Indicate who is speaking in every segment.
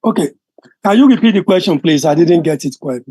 Speaker 1: Okay. Can you repeat the question, please? I didn't get it quite.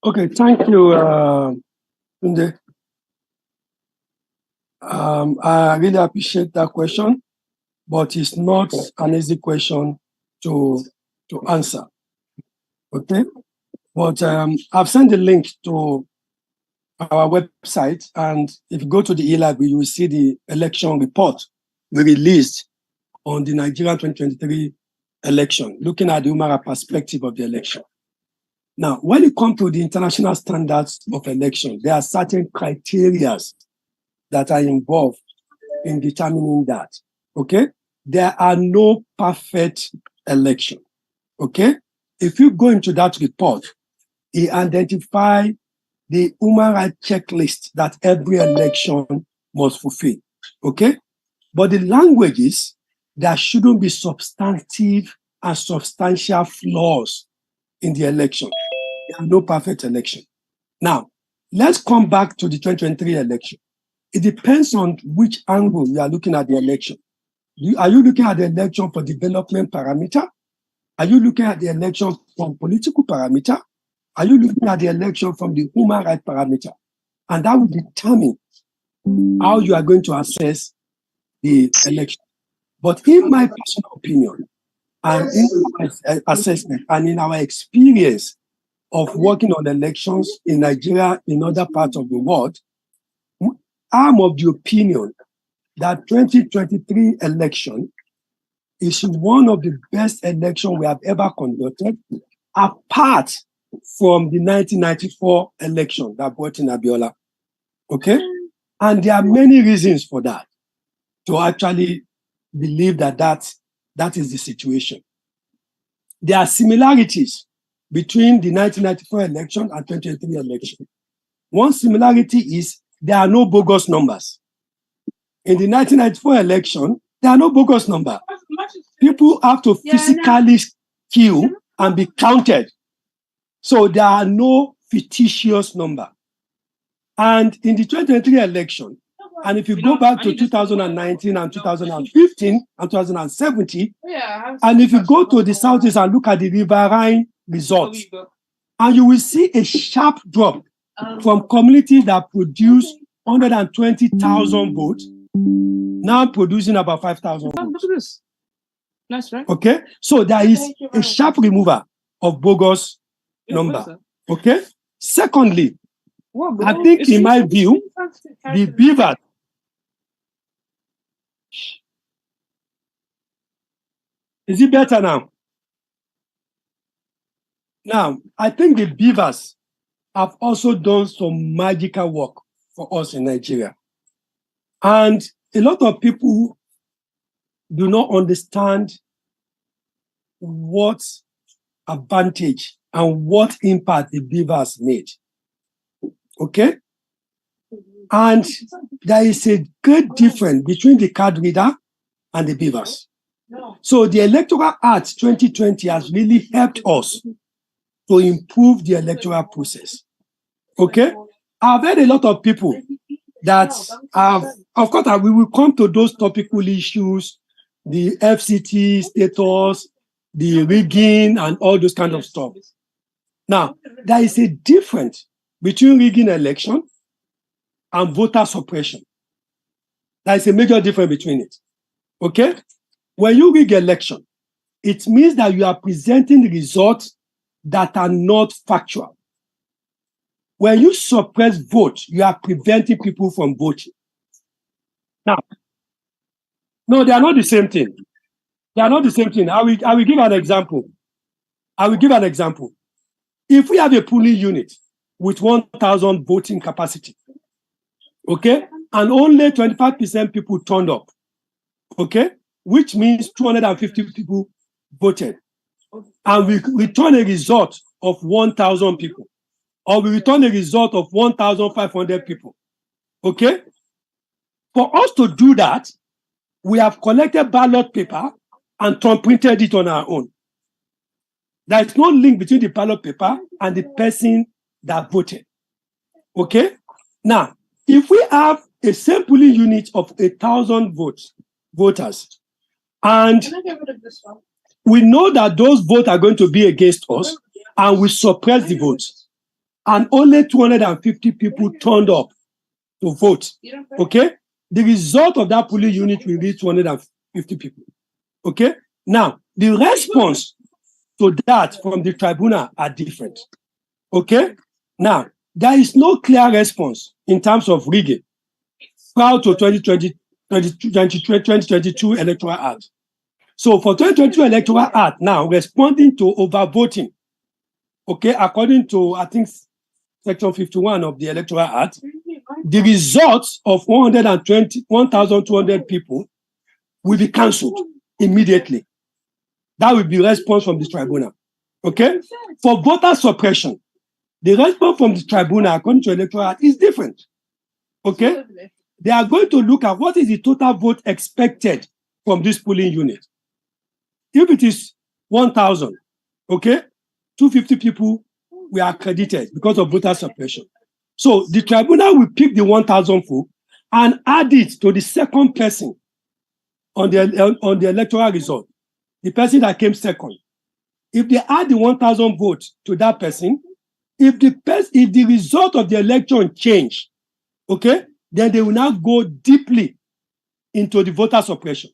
Speaker 1: Okay, thank you, Tunde. I really appreciate that question, but it's not an easy question to answer. Okay, but I've sent the link to our website, and if you go to the e-library, you will see the election report we released on the Nigerian 2023 election, looking at the human rights perspective of the election. Now, when it comes to the international standards of election, there are certain criteria that are involved in determining that, okay? There are no perfect election, okay? If you go into that report, it identifies the human rights checklist that every election must fulfill, okay? But the language is there shouldn't be substantive and substantial flaws in the election. There are no perfect election. Now, let's come back to the 2023 election. It depends on which angle you are looking at the election. Are you looking at the election for development parameter? Are you looking at the election from political parameter? Are you looking at the election from the human rights parameter? And that will determine how you are going to assess the election. But in my personal opinion, and in my assessment, and in our experience of working on elections in Nigeria, in other parts of the world, I'm of the opinion that 2023 election is one of the best elections we have ever conducted, apart from the 1994 election that brought in Abiola. Okay? And there are many reasons for that, to actually believe that that is the situation. There are similarities between the 1994 election and 2023 election. One similarity is there are no bogus numbers. In the 1994 election, there are no bogus numbers. People have to physically queue and be counted. So there are no fictitious numbers. And in the 2023 election, and if you go back to 2019 and 2015 and 2017, and if you go to the Southeast and look at the riverine results, and you will see a sharp drop from communities that produce 120,000 votes, now producing about 5,000 votes.
Speaker 2: Nice, right?
Speaker 1: Okay, so there is a sharp removal of bogus number. Okay, secondly, I think in my view, the beavers, is it better now? Now, I think the beavers have also done some magical work for us in Nigeria. And a lot of people do not understand what advantage and what impact the beavers made. Okay? And there is a great difference between the card reader and the beavers. So the Electoral Act 2020 has really helped us to improve the electoral process. Okay? I've heard a lot of people that have, of course, we will come to those topical issues, the FCT status, the rigging, and all those kind of stuff. Now, there is a difference between rigging election and voter suppression. There is a major difference between it. Okay? When you rig election, it means that you are presenting the results that are not factual. When you suppress vote, you are preventing people from voting. Now, no, they are not the same thing. They are not the same thing. I will give an example. I will give an example. If we have a polling unit with 1,000 voting capacity, okay, and only 25% people turned up, okay, which means 250 people voted, and we return a result of 1,000 people, or we return a result of 1,500 people, okay? For us to do that, we have collected ballot paper and printed it on our own. There is no link between the ballot paper and the person that voted, okay? Now, If we have a same polling unit of 1,000 voters, and we know that those votes are going to be against us, and we suppress the votes, and only 250 people turned up to vote, okay? The result of that polling unit will be 250 people, okay? Now, the response to that from the tribunal are different, okay? Now, there is no clear response in terms of rigging prior to 2022 Electoral Act. So for 2022 Electoral Act, now responding to overvoting, okay, according to, I think, Section 51 of the Electoral Act, the results of 1,200 people will be cancelled immediately. That will be response from the tribunal, okay? For voter suppression, the response from the tribunal, according to Electoral Act, is different, okay? They are going to look at what is the total vote expected from this polling unit. If it is 1,000, okay, 250 people were accredited because of voter suppression. So the tribunal will pick the 1,000 folk and add it to the second person on the electoral result, the person that came second. If they add the 1,000 votes to that person, if the result of the election change, okay, then they will now go deeply into the voter suppression,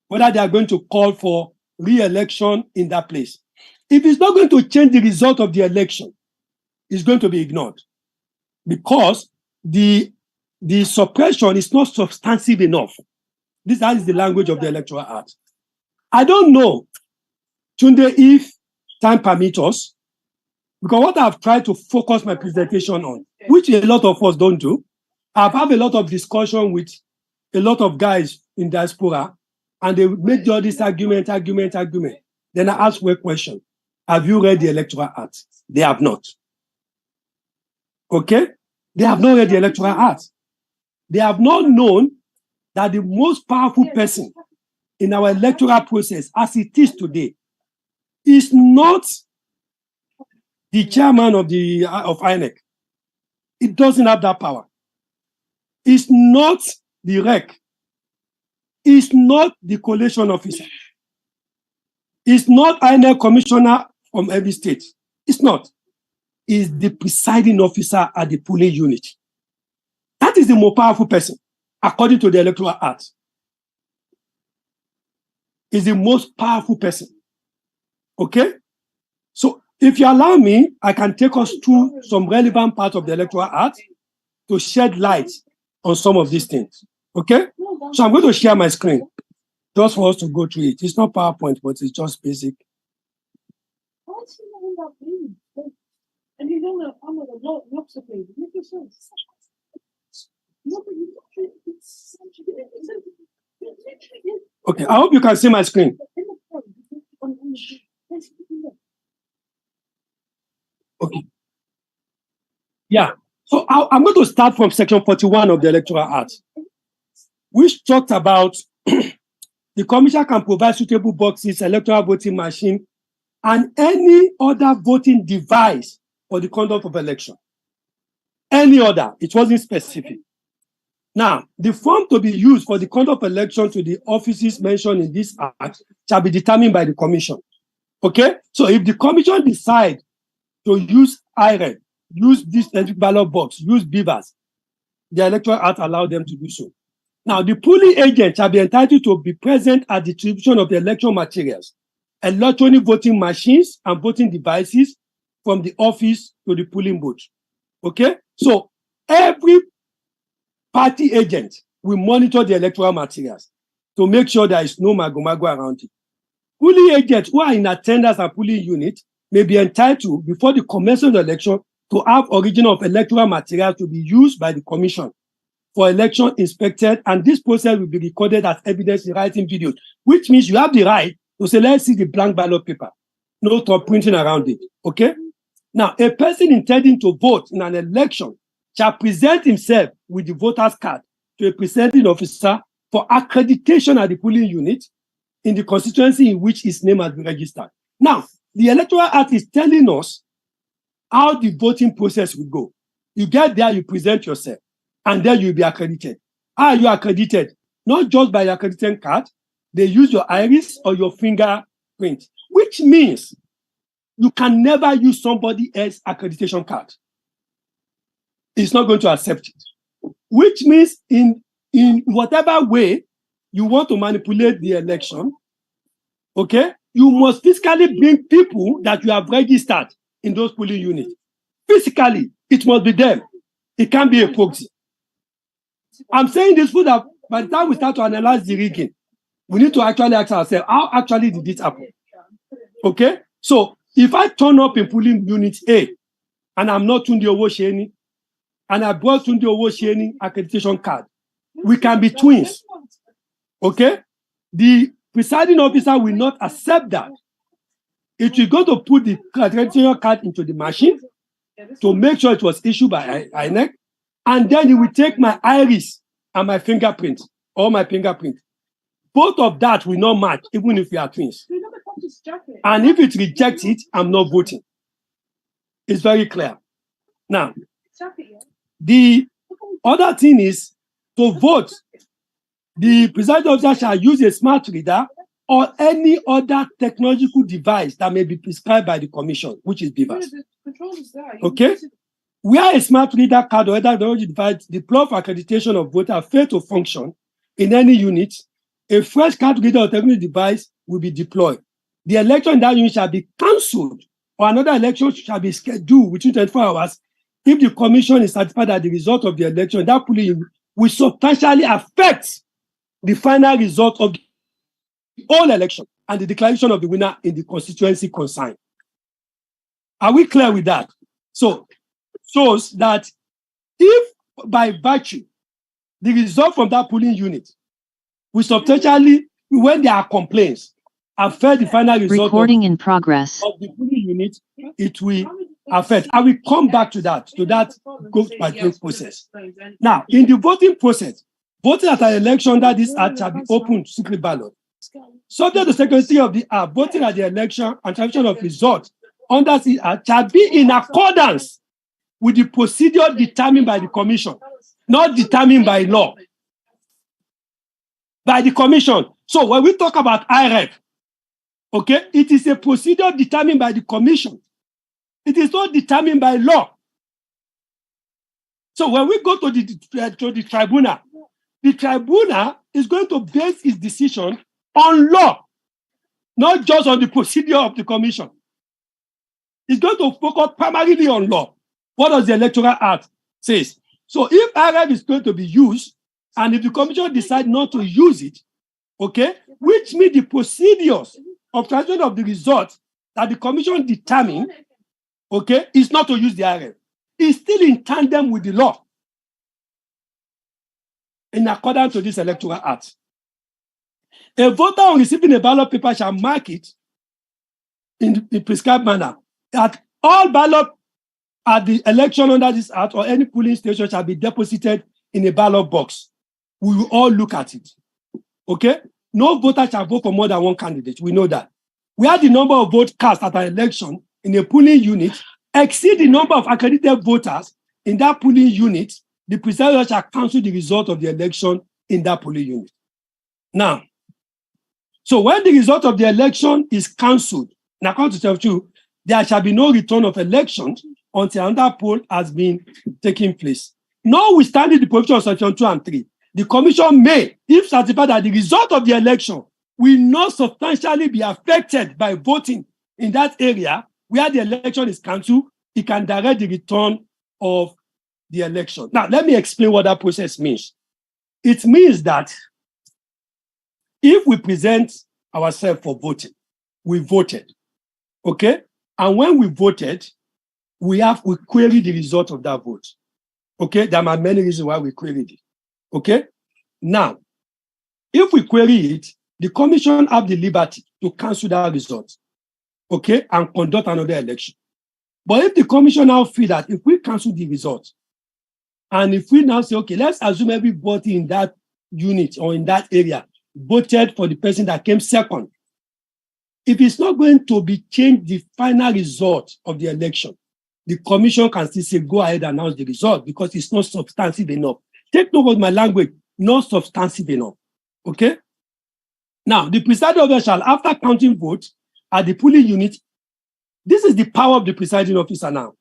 Speaker 1: whether they are going to call for re-election in that place. If it's not going to change the result of the election, it's going to be ignored because the suppression is not substantive enough. That is the language of the Electoral Act. I don't know, Tunde, if time permits us, because what I've tried to focus my presentation on, which a lot of us don't do, I've had a lot of discussion with a lot of guys in diaspora, and they make all this argument. Then I ask one question. Have you read the Electoral Act? They have not. Okay? They have not read the Electoral Act. They have not known that the most powerful person in our electoral process, as it is today, is not the chairman of INEC. It doesn't have that power. It's not the REC. It's not the collation officer. It's not INEC commissioner from every state. It's not. It's the presiding officer at the polling unit. That is the more powerful person, according to the Electoral Act. Is the most powerful person. Okay? So if you allow me, I can take us through some relevant parts of the Electoral Act to shed light on some of these things. Okay? So I'm going to share my screen just for us to go through it. It's not PowerPoint, but it's just basic. And you know that I'm a lot of it makes sense. Okay, I hope you can see my screen. Okay. Yeah. So I'm going to start from Section 41 of the Electoral Act, which talked about the commissioner can provide suitable boxes, electoral voting machine, and any other voting device for the conduct of election. Any other. It wasn't specific. Now, the form to be used for the conduct of election to the offices mentioned in this act shall be determined by the commission. Okay? So if the commission decide to use IRED, use this ballot box, use beavers, the Electoral Act allows them to do so. Now, the polling agent shall be entitled to be present at the distribution of the election materials, electronic voting machines and voting devices from the office to the polling booth. Okay? So every party agent will monitor the electoral materials to make sure there is no mago-mago around it. Polling agents who are in attendance at polling unit may be entitled, before the commencement of the election, to have original of electoral materials to be used by the commission for election inspected, and this process will be recorded as evidence in writing videos, which means you have the right to say, let's see the blank ballot paper, no top printing around it. Okay? Now, a person intending to vote in an election shall present himself with the voter's card to a presiding officer for accreditation at the polling unit in the constituency in which his name has been registered. Now, the Electoral Act is telling us how the voting process will go. You get there, you present yourself. and then you'll be accredited. How are you accredited? Not just by your accreditation card, they use your iris or your fingerprint, which means you can never use somebody else's accreditation card. It's not going to accept it, which means in whatever way you want to manipulate the election, okay, you must physically bring people that you have registered in those polling units. Physically, it must be them. It can't be a proxy. I'm saying this so that by the time we start to analyze the rigging, we need to actually ask ourselves, how actually did it happen? Okay? So if I turn up in polling unit A and I'm not Tunde Owoseni, and I brought Tunde Owoseni accreditation card, we can be twins. Okay? The presiding officer will not accept that. It will go to put the accreditation card into the machine to make sure it was issued by INEC, and then he will take my iris and my fingerprint, or my fingerprint. Both of that will not match, even if we are twins. And if it rejects it, I'm not voting. It's very clear. Now, the other thing is, to vote, the presiding officer shall use a smart reader or any other technological device that may be prescribed by the commission, which is BVAS. Okay? Where a smart reader card or other technology device deployed for accreditation of voter fail to function in any unit, a fresh card reader or technology device will be deployed. The election in that unit shall be cancelled, or another election shall be scheduled within 24 hours if the commission is satisfied that the result of the election in that polling unit will substantially affect the final result of the whole election and the declaration of the winner in the constituency concerned. Are we clear with that? So, shows that if by virtue the result from that polling unit will substantially, when there are complaints, affect the final result of the polling unit, it will affect. I will come back to that vote by vote process. Now, in the voting process, voting at an election under this act shall be open to secret ballot. Subject to secrecy of the act, voting at the election and transmission of results under this act shall be in accordance with the procedure determined by the commission, not determined by law. By the commission. So when we talk about IREF, okay, it is a procedure determined by the commission. It is not determined by law. So when we go to the tribunal, the tribunal is going to base its decision on law, not just on the procedure of the commission. It's going to focus primarily on law. What does the Electoral Act say? So if IREF is going to be used, and if the commission decides not to use it, okay, which means the procedures of transmission of the results that the commission determined, okay, is not to use the IREF. It's still in tandem with the law, in accordance to this Electoral Act. A voter on receiving a ballot paper shall mark it in the prescribed manner that all ballot at the election under this act or any polling station shall be deposited in a ballot box. We will all look at it. Okay? No voter shall vote for more than one candidate. We know that. Where the number of votes cast at an election in a polling unit exceed the number of accredited voters in that polling unit, the presiding shall cancel the result of the election in that polling unit. Now, so when the result of the election is cancelled, in accordance to 72, there shall be no return of election until another poll has been taken place. Notwithstanding the provision of section 2 and 3, the commission may, if certified that the result of the election will not substantially be affected by voting in that area where the election is cancelled, it can direct the return of the election. Now, let me explain what that process means. It means that if we present ourselves for voting, we voted, okay? And when we voted, we query the result of that vote, okay? There are many reasons why we queried it, okay? Now, if we query it, the commission have the liberty to cancel that result, okay, and conduct another election. But if the commission now feel that if we cancel the result, and if we now say, okay, let's assume everybody in that unit or in that area voted for the person that came second, if it's not going to be changed the final result of the election, the commission can still say, go ahead and announce the result because it's not substantive enough. take note of my language, not substantive enough. Okay? Now, the presiding officer shall, after counting votes at the polling unit, this is the power of the presiding officer now.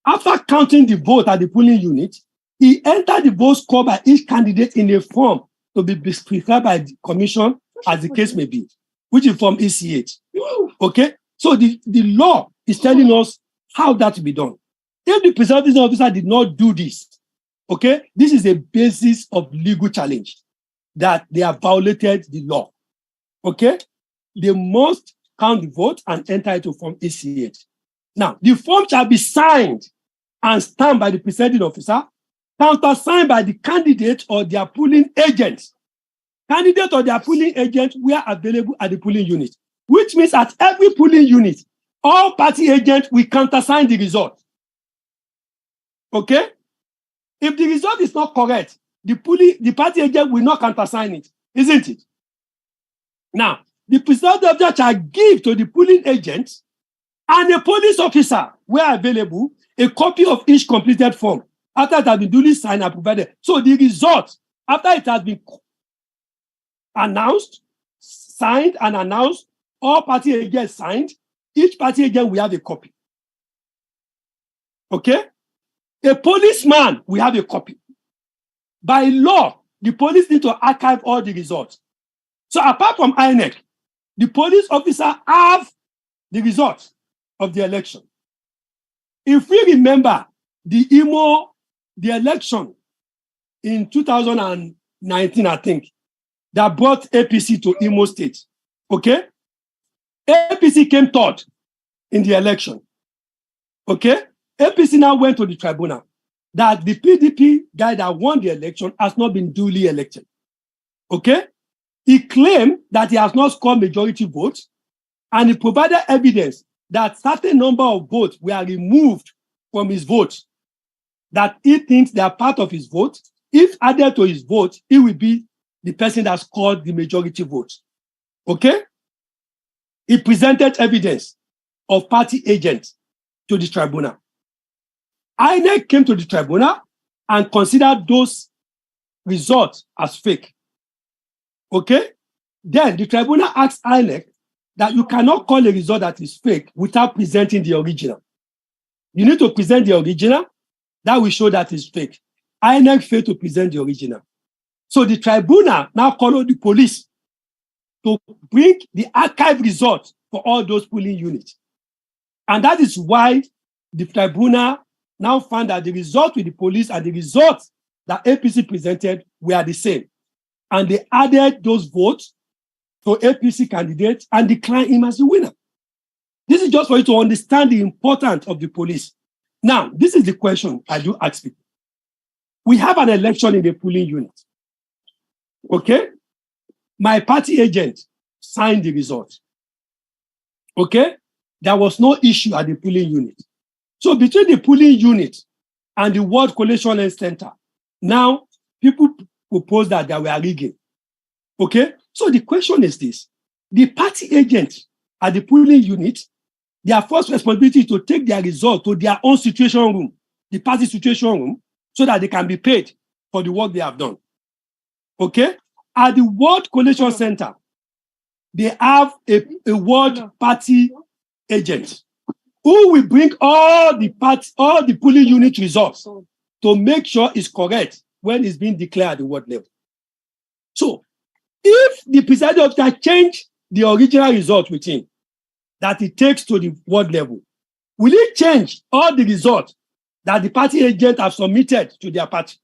Speaker 1: After counting the vote at the polling unit, he entered the vote scored by each candidate in a form to be prescribed by the commission as the case may be, which is Form ECH. Okay? So the law is telling us how that to be done. If the presiding officer did not do this, okay, this is a basis of legal challenge that they have violated the law. Okay? They must count the vote and enter it to Form ECH. Now, the form shall be signed and stamped by the presiding officer, countersigned by the candidate or their polling agent. Candidate or their polling agent were available at the polling unit, which means at every polling unit, all party agents will countersign the result. Okay? If the result is not correct, the party agent will not countersign it, isn't it? Now, the presiding officer shall give to the polling agent and a police officer, where available, a copy of each completed form after it has been duly signed and provided. So the result, after it has been announced, signed and announced, all party agents signed, each party agent will have a copy. Okay? A policeman will have a copy. By law, the police need to archive all the results. So apart from INEC, the police officer have the results of the election. If we remember the election in 2019, I think, that brought APC to Imo State, okay? APC came third in the election, okay? APC now went to the tribunal that the PDP guy that won the election has not been duly elected, okay? He claimed that he has not scored majority votes, and he provided evidence that certain number of votes were removed from his vote, that he thinks they are part of his vote. If added to his vote, he will be the person that scored the majority vote. Okay? He presented evidence of party agents to the tribunal. INEC came to the tribunal and considered those results as fake. Okay? Then the tribunal asked INEC that you cannot call a result that is fake without presenting the original. You need to present the original. That will show that it's fake. INEC failed to present the original. So the tribunal now called the police to bring the archive results for all those polling units. And that is why the tribunal now found that the result with the police and the results that APC presented were the same. And they added those votes to APC candidates and declined him as the winner. This is just for you to understand the importance of the police. Now, this is the question I do ask people. We have an election in the polling unit. Okay? My party agent signed the result. Okay? There was no issue at the polling unit. So between the polling unit and the World Collation Center, now people propose that they were rigging. Okay? So the question is this. The party agent at the polling unit, their first responsibility is to take their result to their own situation room, the party situation room, so that they can be paid for the work they have done. Okay? At the World Collation Center, they have a world party agent who will bring all the polling unit results to make sure it's correct when it's being declared at the world level. So, if the presiding officer change the original result with him that it takes to the world level, will it change all the results that the party agent have submitted to their party?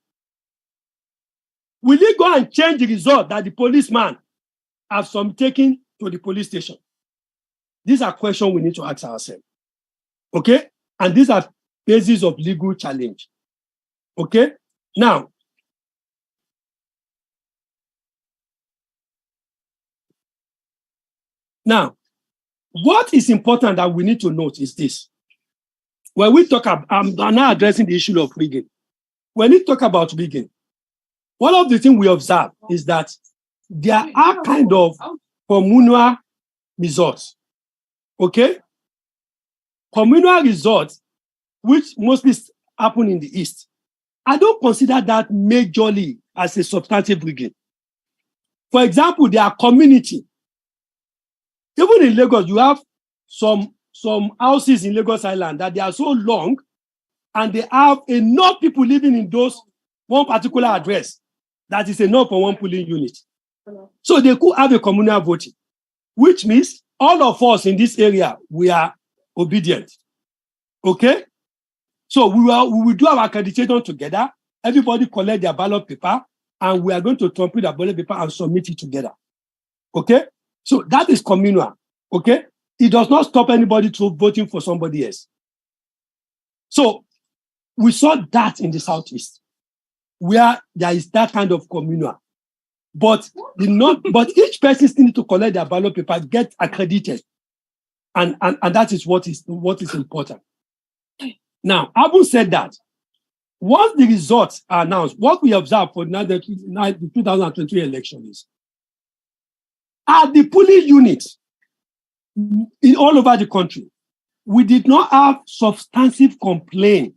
Speaker 1: Will he go and change the result that the policeman have taken to the police station? These are questions we need to ask ourselves. Okay? And these are bases of legal challenge. Okay? Now, what is important that we need to note is this. When we talk about, I'm now addressing the issue of rigging. When we talk about rigging, one of the things we observe is that there are kind of communal results. Okay? Communal results, which mostly happen in the East. I don't consider that majorly as a substantive rigging. For example, there are community. Even in Lagos, you have some houses in Lagos Island that they are so long and they have enough people living in those one particular address that is enough for one polling unit. So they could have a communal voting, which means all of us in this area, we are obedient. Okay? So we will do our accreditation together. Everybody collect their ballot paper, and we are going to trumpet the ballot paper and submit it together. Okay? So that is communal. Okay? It does not stop anybody from voting for somebody else. So we saw that in the Southeast, where there is that kind of communal. But each person still need to collect their ballot paper, get accredited. And that is what is important. Now, having said that, once the results are announced, what we observe for the 2023 election is at the polling units in all over the country, we did not have substantive complaint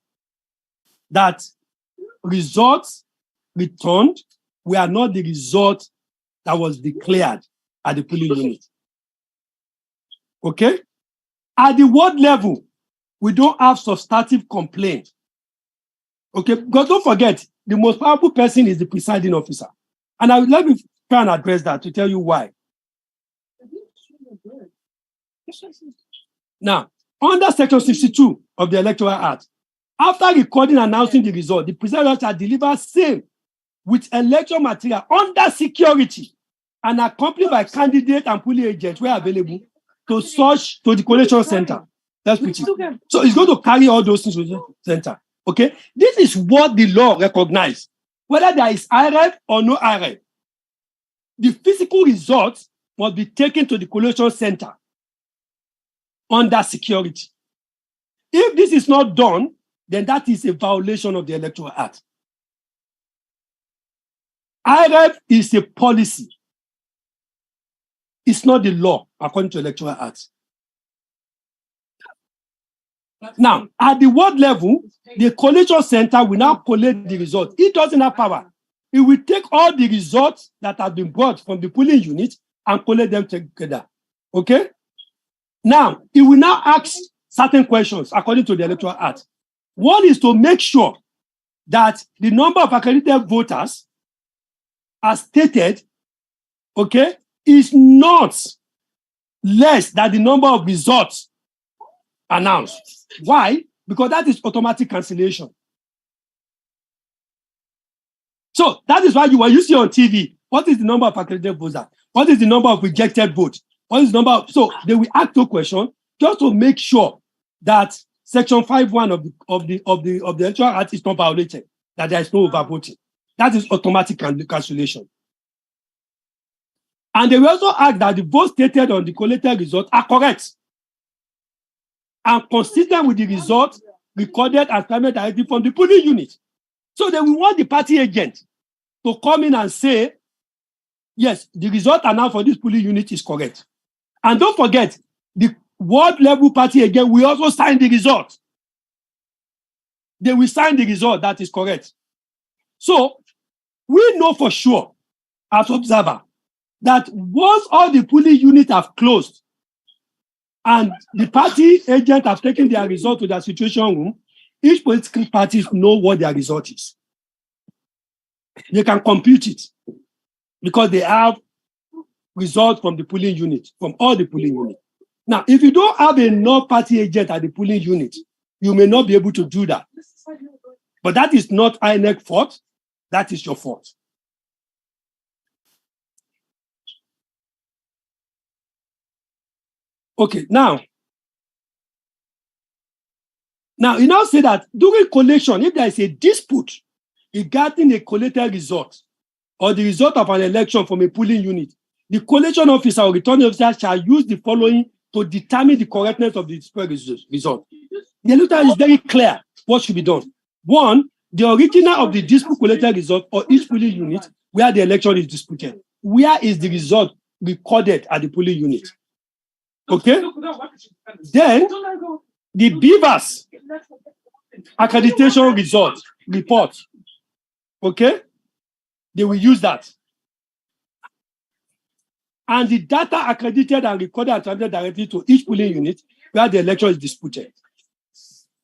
Speaker 1: that results returned were not the result that was declared at the polling unit. Okay? At the ward level, we don't have substantive complaint. Okay? Because don't forget, the most powerful person is the presiding officer. And let me try and address that to tell you why. Now, under Section 62 of the Electoral Act, after recording and announcing the result, the presiding officer delivers same with election material under security and accompanied by candidate and polling agents where available to the collation center. That's pretty. So it's going to carry all those things to the center. Okay? This is what the law recognizes. Whether there is IRF or no IRF, the physical results must be taken to the collation center under security. If this is not done, then that is a violation of the Electoral Act. IRF is a policy. It's not the law, according to Electoral Act. Now, at the ward level, the collation center will now collect the results. It doesn't have power. It will take all the results that have been brought from the polling unit and collect them together. Okay? Now, it will now ask certain questions according to the Electoral Act. One is to make sure that the number of accredited voters as stated, okay, is not less than the number of results announced. Why? Because that is automatic cancellation. So that is why when you see on TV, what is the number of accredited voters? What is the number of rejected votes? What is the number of, so they will ask the question just to make sure that Section 5.1 of the Electoral Act is not violated, that there is no overvoting. That is automatic cancellation. And they will also ask that the votes stated on the collated results are correct and consistent with the results recorded as climate directive from the polling unit. So they will want the party agent to come in and say, yes, the result announced for this polling unit is correct. And don't forget, the ward level party agent will also sign the result. They will sign the result that is correct. So we know for sure, as observer, that once all the polling units have closed and the party agent have taken their result to their situation room, each political party know what their result is. They can compute it because they have results from the polling unit, from all the polling units. Now, if you don't have enough party agent at the polling unit, you may not be able to do that. But that is not INEC fault. That is your fault. Okay, now you now say that during collation, if there is a dispute regarding a collated result or the result of an election from a polling unit, the collation officer or returning officer shall use the following to determine the correctness of the result. The electoral is very clear what should be done. One, the original of the dispute collated result or each polling unit where the election is disputed. Where is the result recorded at the polling unit? Okay? Then, the Beavers accreditation report Okay? They will use that. And the data accredited and recorded and transmitted directly to each polling unit where the election is disputed.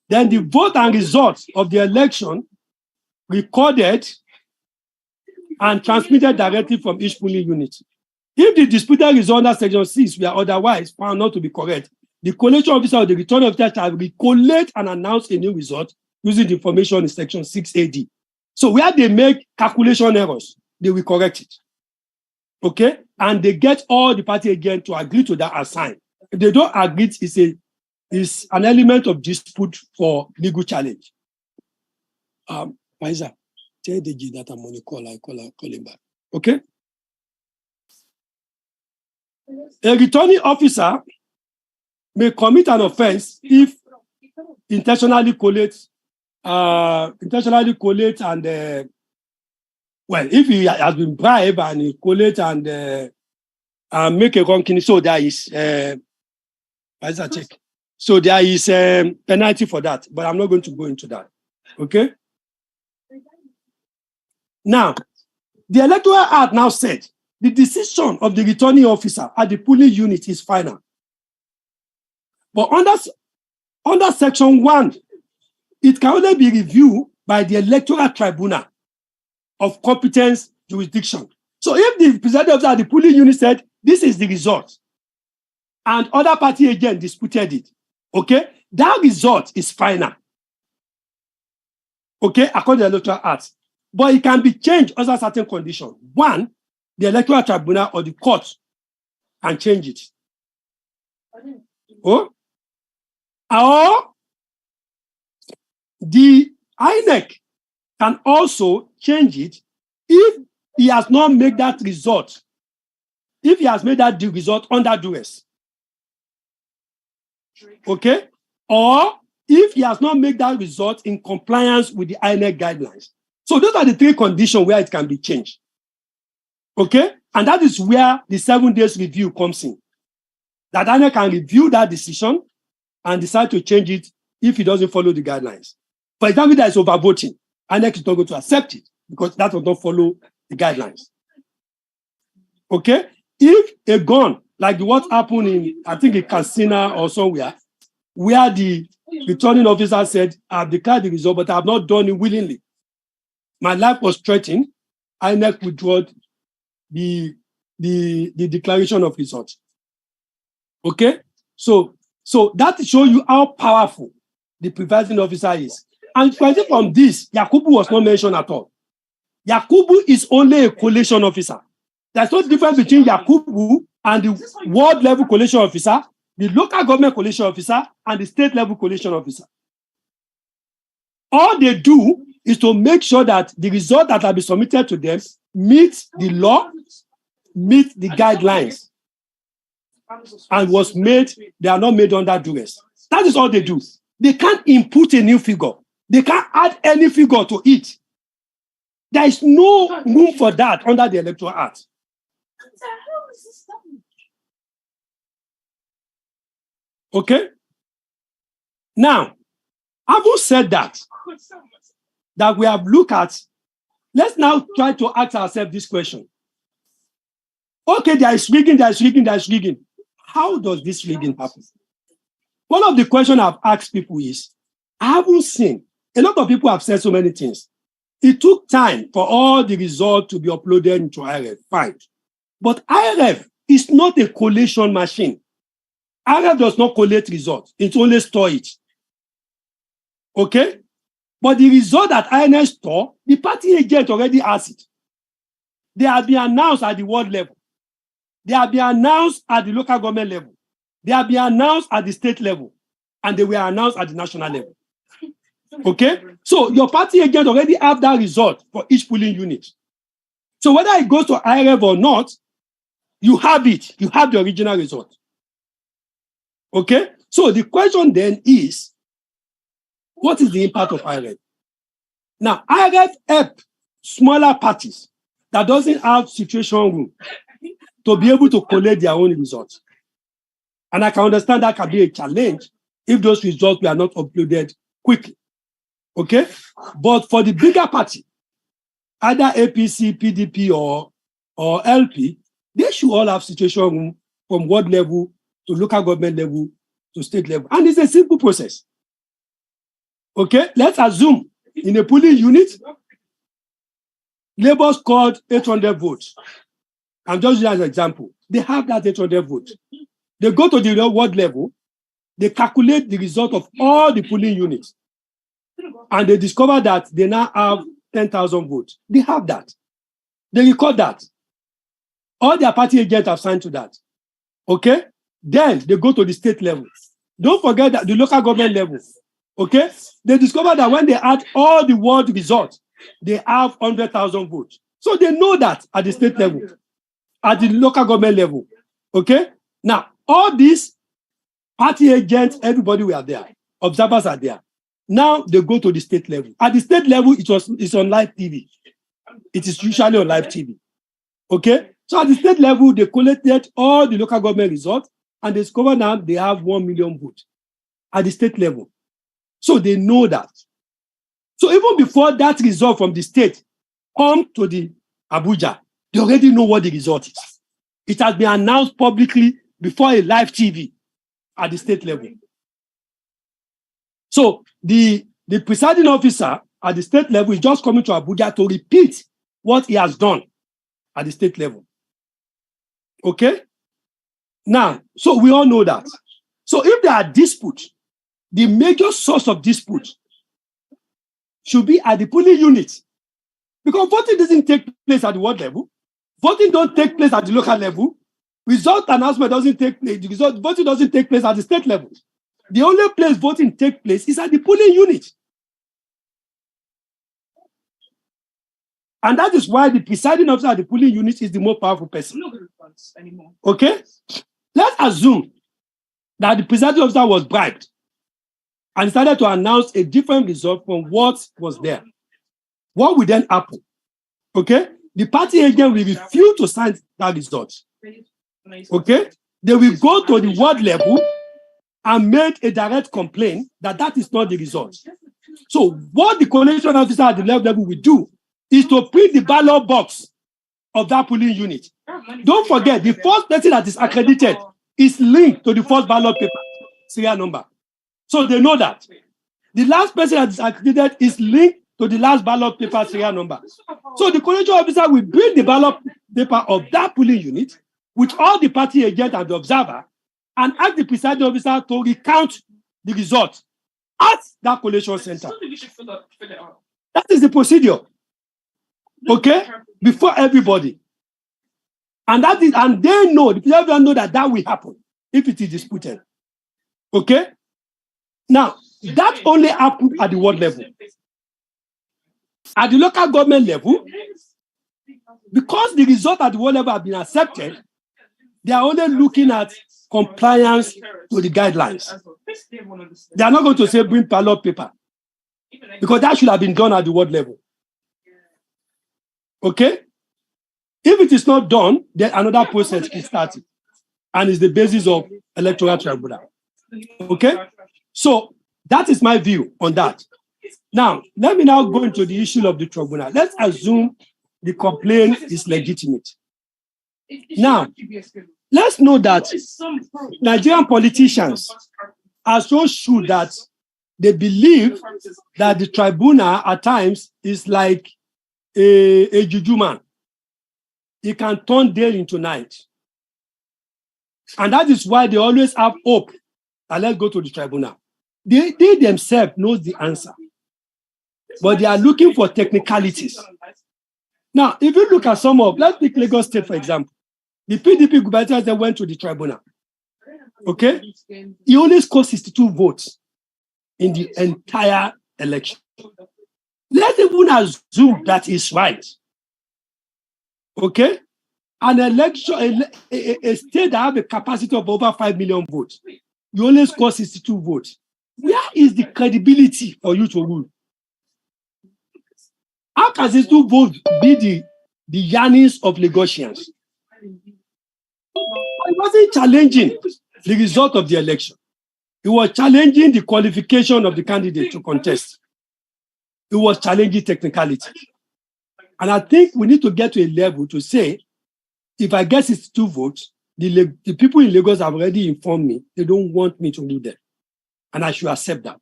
Speaker 1: Then the vote and results of the election recorded and transmitted directly from each polling unit. If the disputed result under Section 6 were otherwise found not to be correct, the collation officer or the return officer shall recollate and announce a new result using the information in Section 6 AD. So where they make calculation errors, they will correct it. Okay? And they get all the party again to agree to that as sign. If they don't agree, it's an element of dispute for legal challenge. Pfizer, tell the G that I'm on a call, I call him back. Okay? A returning officer may commit an offense if intentionally collate and if he has been bribed and he collate and make a wrong thing, so there is so there is penalty for that, but I'm not going to go into that. Okay. Now, the Electoral Act now said the decision of the returning officer at the polling unit is final. But under Section 1, it can only be reviewed by the Electoral Tribunal of competence jurisdiction. So if the presiding officer at the polling unit said, this is the result, and other party again disputed it, okay, that result is final. Okay, according to the Electoral Act. But it can be changed under certain conditions. One, the Electoral Tribunal or the court can change it. Or the INEC can also change it if he has not made that result. If he has made that result under duress. Okay? Or if he has not made that result in compliance with the INEC guidelines. So those are the three conditions where it can be changed. Okay? And that is where the 7 days review comes in. That INEC can review that decision and decide to change it if he doesn't follow the guidelines. For example, there is overvoting. INEC is not going to accept it because that will not follow the guidelines. Okay? If a gun, like what happened in, I think in Casina or somewhere, where the returning officer said, I've declared the result, but I have not done it willingly. My life was threatened. INEC withdrew the declaration of results. Okay? So that shows you how powerful the presiding officer is. And from this, Yakubu was not mentioned at all. Yakubu is only a collation officer. There's no difference between Yakubu and the world level collation officer, the local government collation officer, and the state level collation officer. All they do is to make sure that the result that will be submitted to them meets the law, meets the guidelines, and was made, they are not made under duress. That is all they do. They can't input a new figure. They can't add any figure to it. There is no room for that under the Electoral Act. Okay? Now, having said that we have looked at, let's now try to ask ourselves this question. Okay, there is rigging. How does this rigging happen? One of the questions I've asked people is, I haven't seen, a lot of people have said so many things. It took time for all the results to be uploaded into IRF, fine. But IRF is not a collation machine. IRF does not collate results, it only stores it. Okay? But the result that INEC store, the party agent already has it. They have been announced at the world level. They have been announced at the local government level. They have been announced at the state level. And they were announced at the national level. Okay? So your party agent already have that result for each polling unit. So whether it goes to IRF or not, you have it. You have the original result. Okay? So the question then is, what is the impact of IRF? Now, IRF help smaller parties that doesn't have situation room to be able to collect their own results. And I can understand that can be a challenge if those results were not uploaded quickly. Okay? But for the bigger party, either APC, PDP, or LP, they should all have situation room from ward level to local government level to state level. And it's a simple process. Okay, let's assume in a polling unit, Labour scored 800 votes. I'm just using as an example. They have that 800 votes. They go to the ward level, they calculate the result of all the polling units, and they discover that they now have 10,000 votes. They have that. They record that. All their party agents have signed to that. Okay? Then they go to the state level. Don't forget that the local government level. Okay? They discover that when they add all the ward results, they have 100,000 votes. So they know that at the state level, at the local government level. Okay? Now, all these party agents, everybody were there. Observers are there. Now they go to the state level. At the state level, it's on live TV. It is usually on live TV. Okay? So at the state level, they collected all the local government results and they discover now they have 1 million votes at the state level. So they know that. So even before that result from the state come to the Abuja, they already know what the result is. It has been announced publicly before a live TV at the state level. So the presiding officer at the state level is just coming to Abuja to repeat what he has done at the state level. Okay? Now, so we all know that. So if there are disputes, the major source of dispute should be at the polling unit. Because voting doesn't take place at the ward level. Voting don't take place at the local level. Result announcement doesn't take place. Voting doesn't take place at the state level. The only place voting takes place is at the polling unit. And that is why the presiding officer at the polling unit is the more powerful person. Okay? Let's assume that the presiding officer was bribed and started to announce a different result from what was there. What will then happen? Okay? The party agent will refuse to sign that result. Okay? They will go to the ward level and make a direct complaint that that is not the result. So what the coalition officer at the level will do is to print the ballot box of that polling unit. Don't forget, the first person that is accredited is linked to the first ballot paper, serial number. So they know that. The last person that is accredited is linked to the last ballot paper serial number. So the coalition officer will bring the ballot paper of that polling unit with all the party agent and the observer and ask the presiding officer to recount the result at that collation center. That is the procedure. Okay? Before everybody. And that is, and they know, the people know that will happen if it is disputed. Okay? Now, that only happens at the ward level. At the local government level, because the result at the ward level have been accepted, they are only looking at compliance to the guidelines. They are not going to say bring ballot paper, because that should have been done at the ward level. Okay? If it is not done, then another process is started, and is the basis of electoral tribunal. Okay? So that is my view on that. Now, let me now go into the issue of the tribunal. Let's assume the complaint is legitimate. Now, let's know that Nigerian politicians are so sure that they believe that the tribunal at times is like a juju man. He can turn day into night. And that is why they always have hope that let's go to the tribunal. They themselves know the answer, but they are looking for technicalities. Now, if you look at some of, let's take Lagos State, for example. The PDP gubernatorial that went to the tribunal. Okay? He only scored 62 votes in the entire election. Let's even assume that is right. Okay? An election, a state that have a capacity of over 5 million votes, you only score 62 votes. Where is the credibility for you to rule? How can 62 votes be the yearnings of Lagosians? It wasn't challenging the result of the election. It was challenging the qualification of the candidate to contest. It was challenging technicality. And I think we need to get to a level to say, if I get 62 votes, the people in Lagos have already informed me they don't want me to lead them. And I should accept that.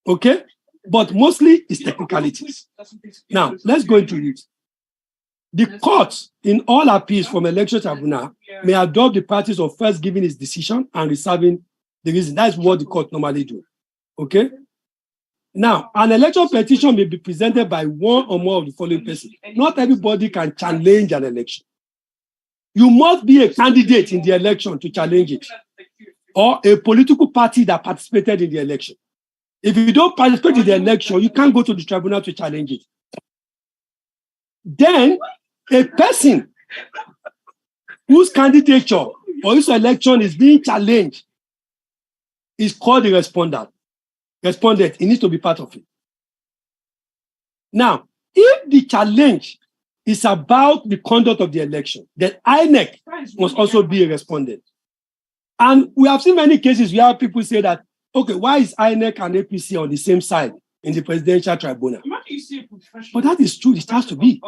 Speaker 1: Okay? But mostly it's technicalities. Now, let's go into it. The court, in all appeals from election tribunal, may adopt the practice of first giving its decision and reserving the reason. That's what the court normally do. Okay? Now, an election petition may be presented by one or more of the following persons. Not everybody can challenge an election. You must be a candidate in the election to challenge it, or a political party that participated in the election. If you don't participate in the election, you can't go to the tribunal to challenge it. Then, a person whose candidature or whose election is being challenged is called the respondent. He needs to be part of it. Now, if the challenge is about the conduct of the election, then INEC must also be a respondent. And we have seen many cases where people say that, okay, why is INEC and APC on the same side in the presidential tribunal? But that is true, it has to be.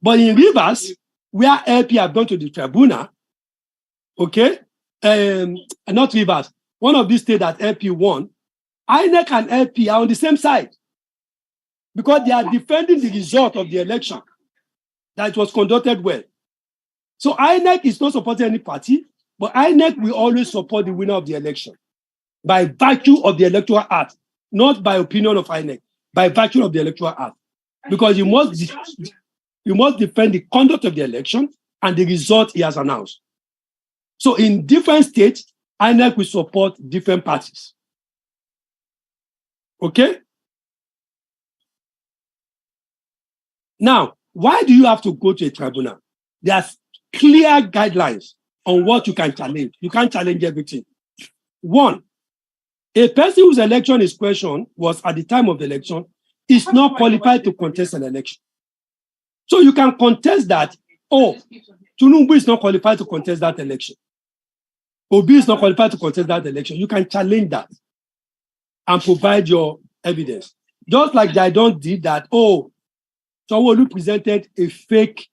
Speaker 1: But in Rivers, where LP have gone to the tribunal, okay, not Rivers, one of these states that LP won, INEC and LP are on the same side because they are defending the result of the election, that it was conducted well. So INEC is not supporting any party, but INEC will always support the winner of the election by virtue of the Electoral Act, not by opinion of INEC, by virtue of the Electoral Act. Because you must defend the conduct of the election and the result he has announced. So in different states, INEC will support different parties. Okay? Now, why do you have to go to a tribunal? There's clear guidelines on what you can challenge. You can't challenge everything. One, a person whose election is questioned was at the time of the election is not qualified to contest an election. So you can contest that, oh, Tinubu is not qualified to contest that election. Obi is not qualified to contest that election. You can challenge that and provide your evidence. Just like Jaidon did that, oh, Sanwo-Olu presented a fake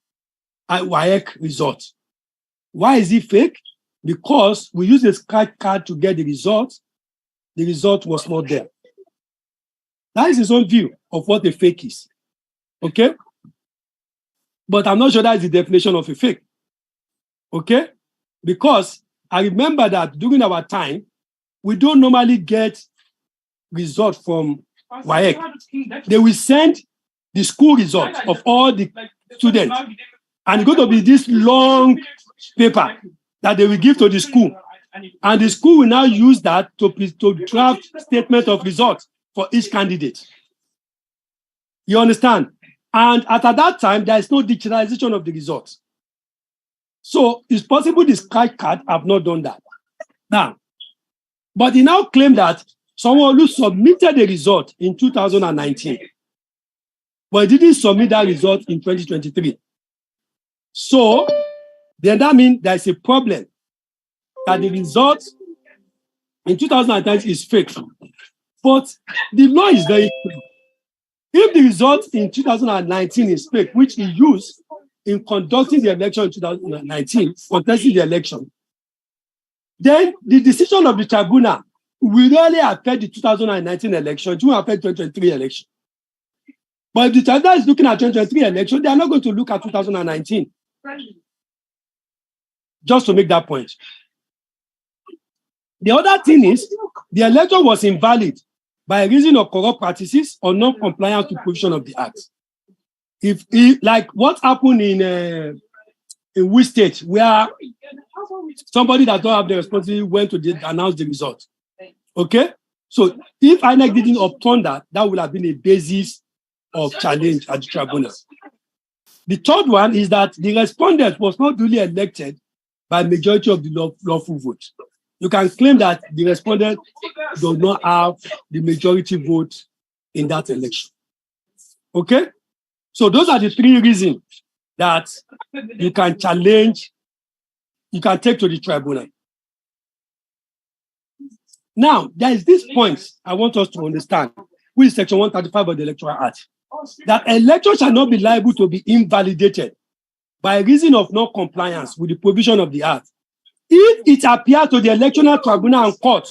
Speaker 1: WAEC result. Why is it fake? Because we used a scratch card to get the result. The result was not there. That is his own view of what a fake is. Okay? But I'm not sure that is the definition of a fake. Okay? Because I remember that during our time, we don't normally get results from WAEC. They will send the school results of all the students. And it's going to be this long paper that they will give to the school. And the school will now use that to draft statement of results for each candidate. You understand? And at that time, there is no digitalization of the results. So it's possible the scratch card have not done that. Now, but he now claimed that Sanwo-Olu submitted the result in 2019, but he didn't submit that result in 2023. So then that means there's a problem that the result in 2019 is fake. But the law is very clear. If the result in 2019 is fake, which he used in conducting the election in 2019, contesting the election, then the decision of the tribunal will only affect the 2019 election, it won't affect 2023 election. But if the tribunal is looking at 2023 election, they are not going to look at 2019. Just to make that point. The other thing is, the election was invalid by reason of corrupt practices or non-compliance to provision of the Act. If like what happened in which state, where somebody that don't have the responsibility went to announce the result. Okay? So if INEC didn't upturn that, that would have been a basis of challenge at the tribunal. The third one is that the respondent was not duly elected by majority of the lawful votes. You can claim that the respondent does not have the majority vote in that election. Okay? So those are the three reasons that you can challenge, you can take to the tribunal. Now, there is this point I want us to understand, which is Section 135 of the Electoral Act. that election shall not be liable to be invalidated by reason of non-compliance with the provision of the Act. If it appears to the electoral tribunal and court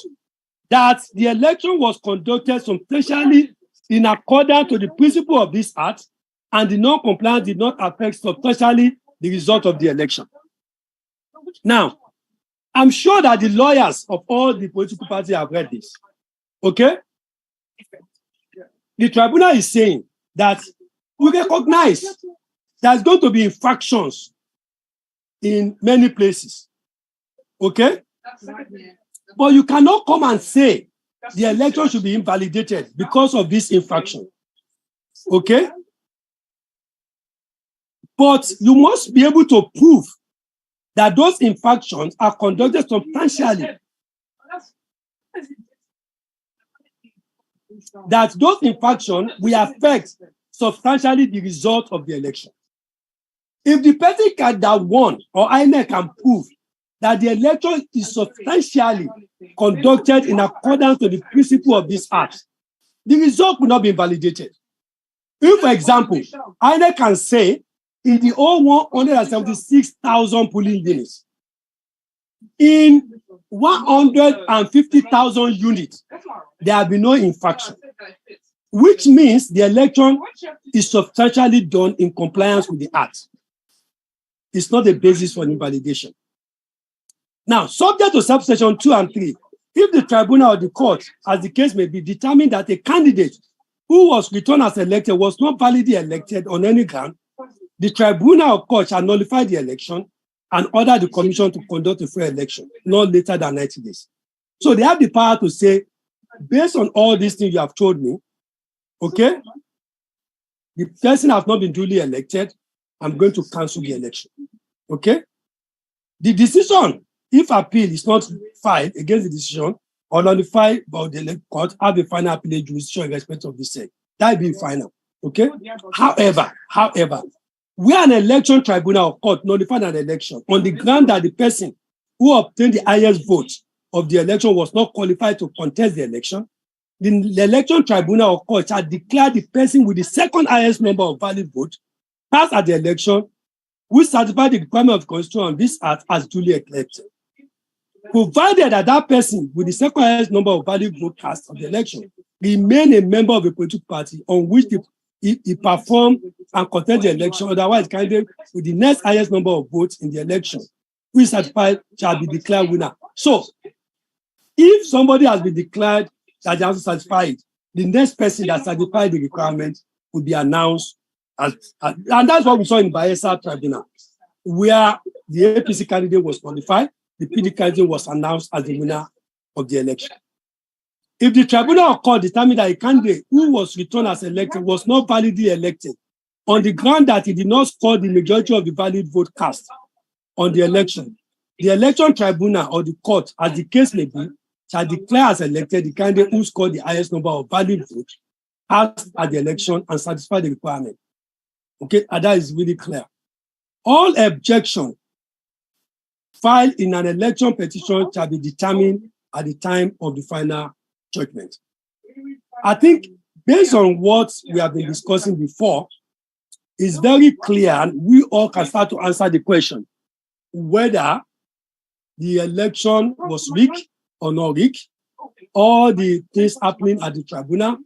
Speaker 1: that the election was conducted substantially in accordance to the principle of this Act, and the non-compliance did not affect substantially the result of the election. Now, I'm sure that the lawyers of all the political parties have read this. Okay? The tribunal is saying that we recognize there's going to be infractions in many places. Okay? But you cannot come and say the election should be invalidated because of this infraction. Okay? But you must be able to prove that those infractions are conducted substantially. That those infractions will affect substantially the result of the election. If the person that won or INEC can prove that the election is substantially conducted in accordance with the principle of this Act, the result will not be invalidated. If, for example, INEC can say in the whole 176,000 polling units, in 150,000 units, there have been no infraction, which means the election is substantially done in compliance with the Act. It's not a basis for invalidation. Now, subject to subsection 2 and 3, if the tribunal or the court, as the case may be, determined that a candidate who was returned as elected was not validly elected on any ground, the tribunal or court shall nullify the election and order the commission to conduct a fair election, not later than 90 days. So they have the power to say, based on all these things you have told me, okay, the person has not been duly elected, I'm going to cancel the election. Okay? The decision, if appeal is not filed against the decision or nullified by the court, have a final appellate jurisdiction in respect of the same. That will be final. Okay? However, where an election tribunal or court nullified an election on the ground that the person who obtained the highest vote of the election was not qualified to contest the election, the election tribunal or court shall declare the person with the second highest number of valid votes passed at the election, which certify the requirement of the Constitution on this Act as duly elected, provided that that person with the second highest number of valid votes cast of the election remain a member of a political party on which he performed and contest the election, otherwise candidate with the next highest number of votes in the election, which certified shall be declared winner. So, if somebody has been declared that they have certified, the next person that certified the requirement will be announced and that's what we saw in Basheer Tribunal, where the APC candidate was qualified, the PD candidate was announced as the winner of the election. If the tribunal or court determined that a candidate who was returned as elected was not validly elected on the ground that he did not score the majority of the valid vote cast on the election tribunal or the court, as the case may be, shall declare as elected the candidate who scored the highest number of valid votes cast at the election and satisfy the requirement. Okay, and that is really clear. All objections filed in an election petition shall be determined at the time of the final judgment. I think based on what we have been discussing before, it's very clear, and we all can start to answer the question whether the election was rigged or not rigged, all the things happening at the tribunal.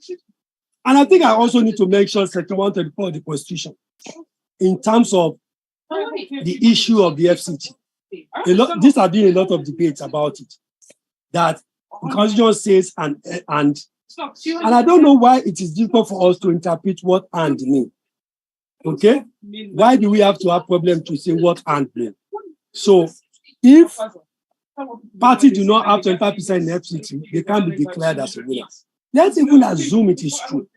Speaker 1: And I think I also need to mention Section 134 of the Constitution in terms of the issue of the FCT. This has been a lot of debates about it. That the Constitution says and I don't know why it is difficult for us to interpret what "and" mean. Okay? Why do we have to have problem to say what "and" mean? So if parties do not have 25% in FCT, they can't be declared as a winner. Let's even assume it is true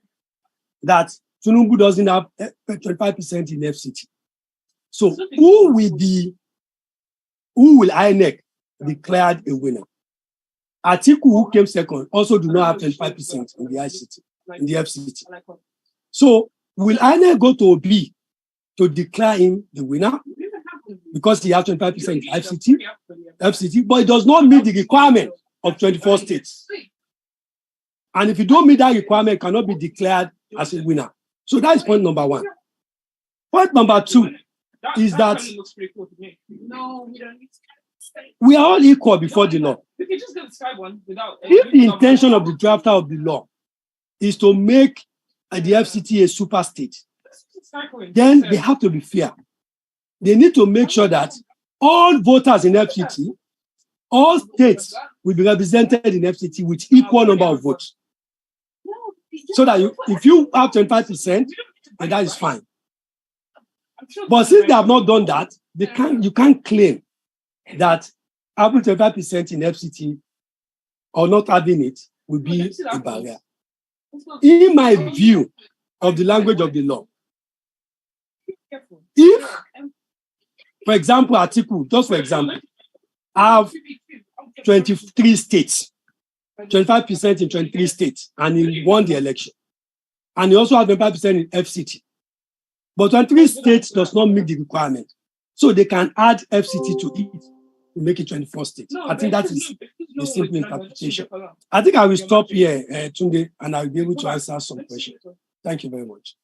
Speaker 1: that Tinubu doesn't have 25% in FCT. So who will INEC declare a winner? Atiku, who came second, also do not have 25% in the ICT, in the FCT. So will INEC go to OB to declare him the winner? Because he has 25% in FCT, but it does not meet the requirement of 24 states. And if you don't meet that requirement, it cannot be declared as a winner. So that is point number one. Point number two is that we are all equal before the law. If the intention of the drafter of the law is to make the FCT a super state, then they have to be fair. They need to make sure that all voters in FCT, all states will be represented in FCT with equal number of votes. So that if you have 25%, then that is fine. But since they have not done that, you can't claim that having 25% in FCT or not having it will be a barrier. In my view of the language of the law, if, for example, just for example, I have 23 states, 25% in 23 states, and he won the election. And he also has 25% in FCT. But 23 states does not meet the requirement. So they can add FCT to it to make it 24 states. I think that is the simple interpretation. I think I will stop here, Tunde, and I'll be able to answer some questions. Thank you very much.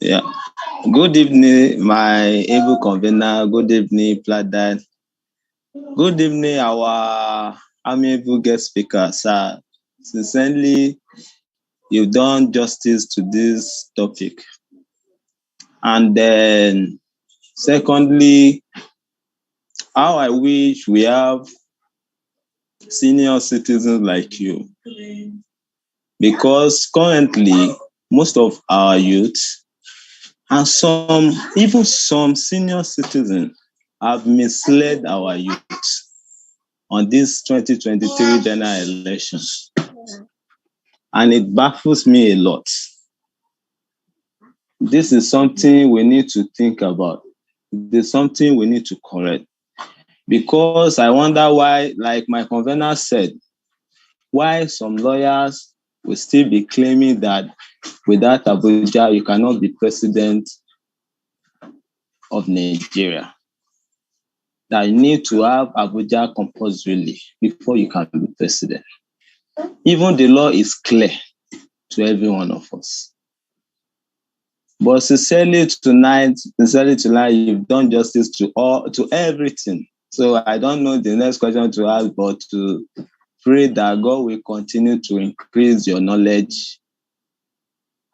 Speaker 2: Yeah. Good evening, my able convener. Good evening, PLIDE. Good evening, our amiable guest speaker, sir. Sincerely, you've done justice to this topic. And then, secondly, how I wish we have senior citizens like you. Because currently, most of our youth and even some senior citizens have misled our youth on this 2023 general election. And it baffles me a lot. This is something we need to think about. It is something we need to correct. Because I wonder why, like my convener said, why some lawyers will still be claiming that without Abuja, you cannot be president of Nigeria. That you need to have Abuja compulsorily before you can be president. Even the law is clear to every one of us. But sincerely tonight, you've done justice to everything. So I don't know the next question to ask, but to pray that God will continue to increase your knowledge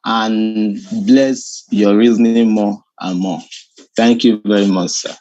Speaker 2: and bless your reasoning more and more. Thank you very much, sir.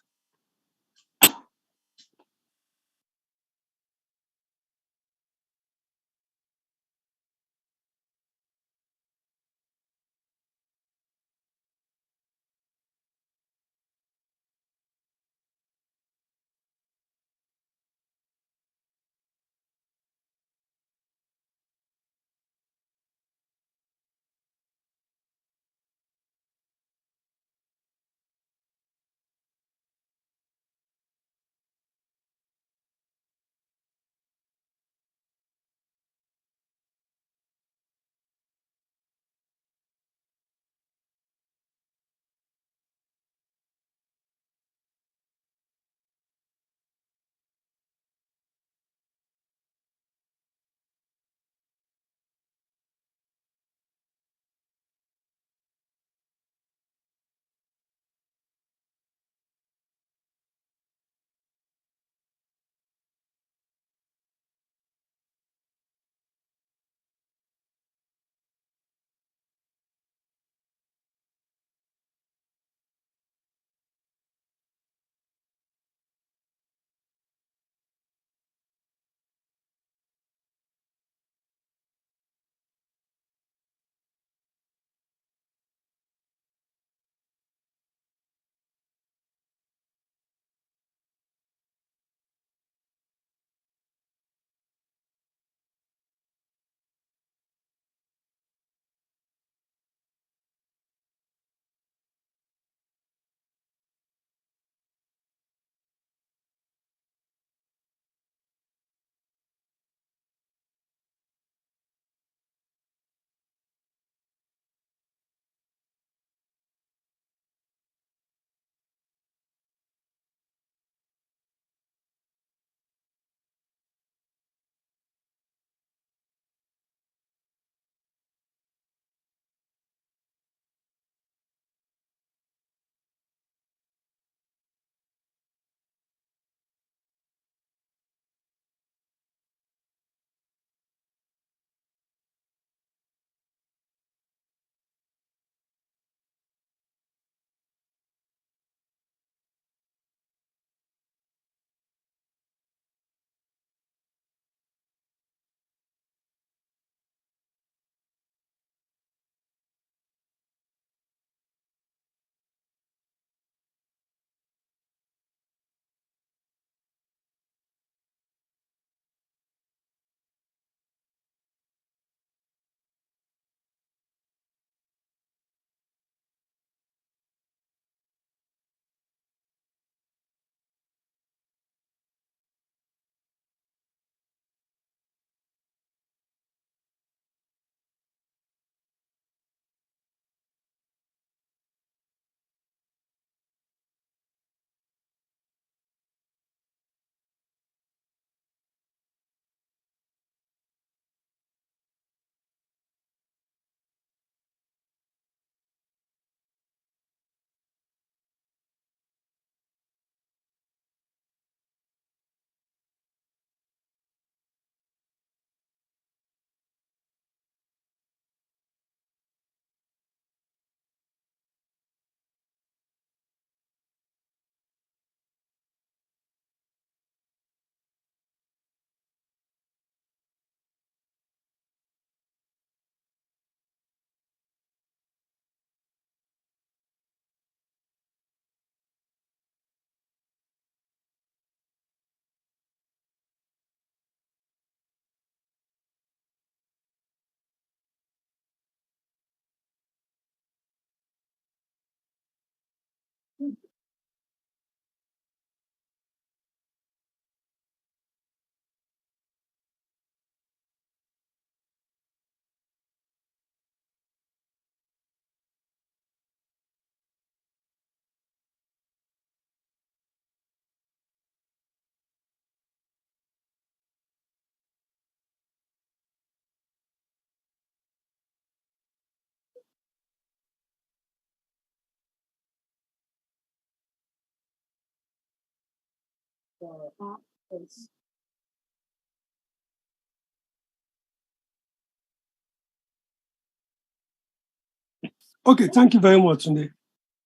Speaker 1: Okay, thank you very much, Tunde.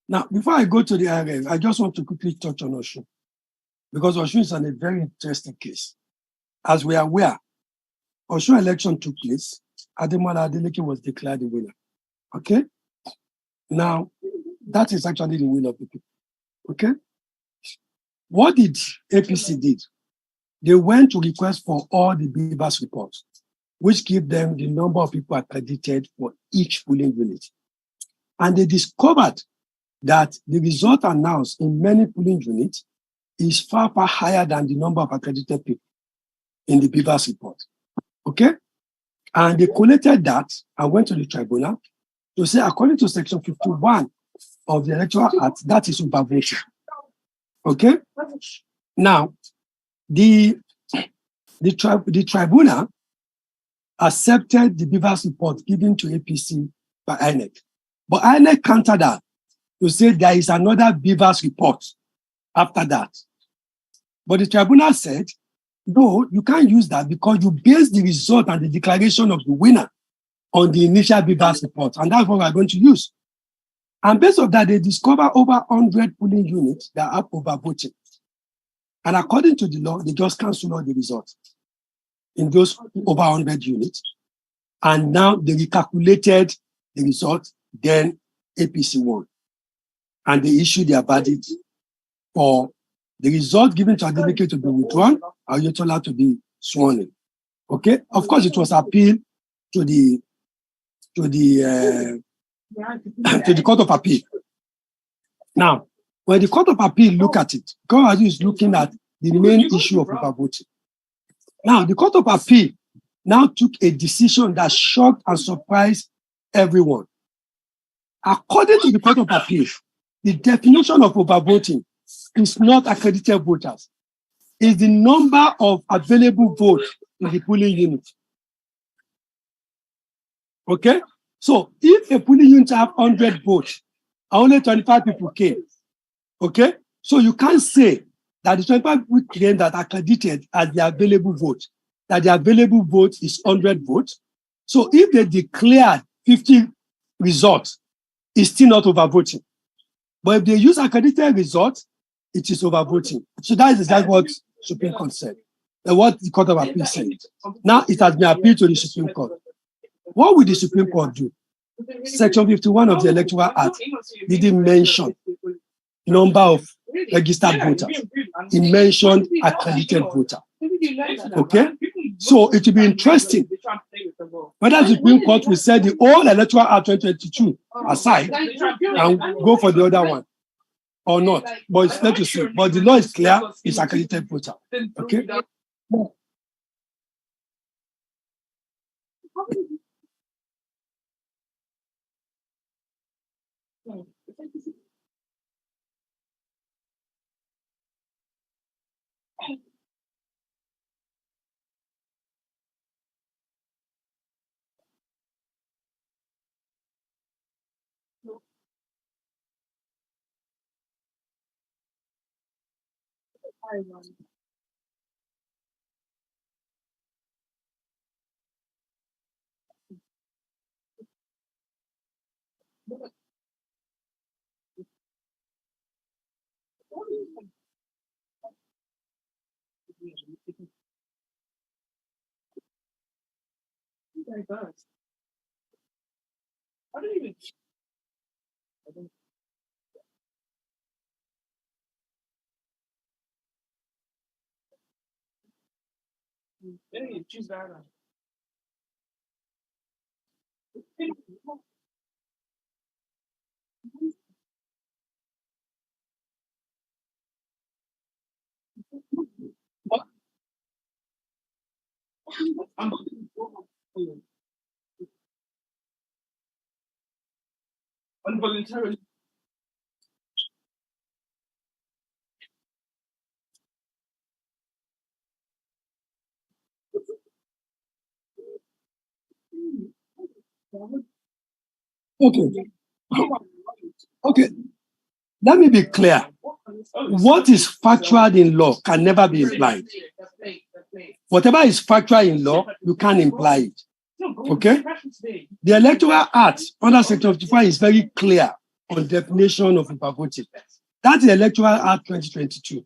Speaker 1: Now, before I go to the RF, I just want to quickly touch on Osun, because Osun is a very interesting case. As we are aware, Osun election took place. Ademola Adeleke was declared the winner. Okay? Now, that is actually the will of the people. Okay? What did APC did? They went to request for all the Beavers reports, which give them the number of people accredited for each polling unit. And they discovered that the result announced in many polling units is far, far higher than the number of accredited people in the Beavers report. Okay? And they collated that and went to the tribunal to say, according to section 51 of the Electoral Act, that is overvoting. Okay? Now, the tribunal accepted the Beavers report given to APC by INEC. But INEC countered that to say there is another Beavers report after that. But the tribunal said, no, you can't use that because you base the result and the declaration of the winner on the initial Beavers report. And that's what we're going to use. And based on that, they discover over 100 polling units that are overvoting. And according to the law, they just cancel all the results in those over 100 units. And now they recalculated the result, then APC won. And they issued their verdict for the result given to Adeleke to be withdrawn, or Oyetola to be sworn in. Okay? Of course, it was appealed to the to the Court of Appeal. Now, when the Court of Appeal look at it, God is looking at the main issue of overvoting. Now, the Court of Appeal now took a decision that shocked and surprised everyone. According to the Court of Appeal, the definition of overvoting is not accredited voters. It's the number of available votes in the polling unit. Okay? So if a polling unit have 100 votes, only 25 people came. Okay? So you can't say that the 25 people came that are accredited as the available vote, that the available vote is 100 votes. So if they declare 50 results, it's still not overvoting. But if they use accredited results, it is overvoting. So that is exactly what Supreme Court said, and what the Court of Appeal said. Now it has been appealed to the Supreme Court. What will the Supreme Court do? Section 51 of the Electoral Act didn't mention number of registered voters. It mentioned accredited voter. Okay? So it will be interesting whether the Supreme Court will set the whole Electoral Act 2022 aside and go for the other one or not. But it's not to see. But the law is clear, it's accredited voter. Okay? Involuntarily. Okay. Okay. Let me be clear. What is factual in law can never be implied. Whatever is factual in law, you can't imply it. Okay? The Electoral Act under Section 55 is very clear on definition of overvoting. That's the Electoral Act 2022.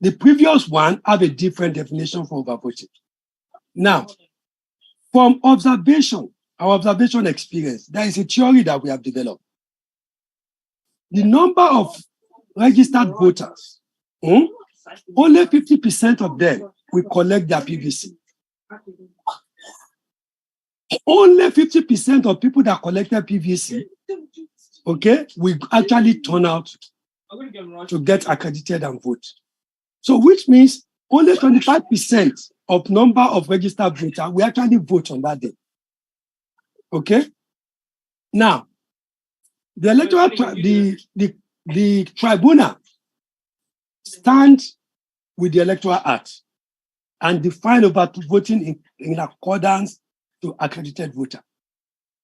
Speaker 1: The previous one have a different definition for overvoting. Now, from observation, our observation experience, there is a theory that we have developed. The number of registered voters, only 50% of them will collect their PVC. Only 50% of people that collected PVC, okay, will actually turn out to get accredited and vote. So which means only 25% of number of registered voters will actually vote on that day. Okay? Now, the electoral the tribunal stand with the Electoral Act and define voting in accordance to accredited voter.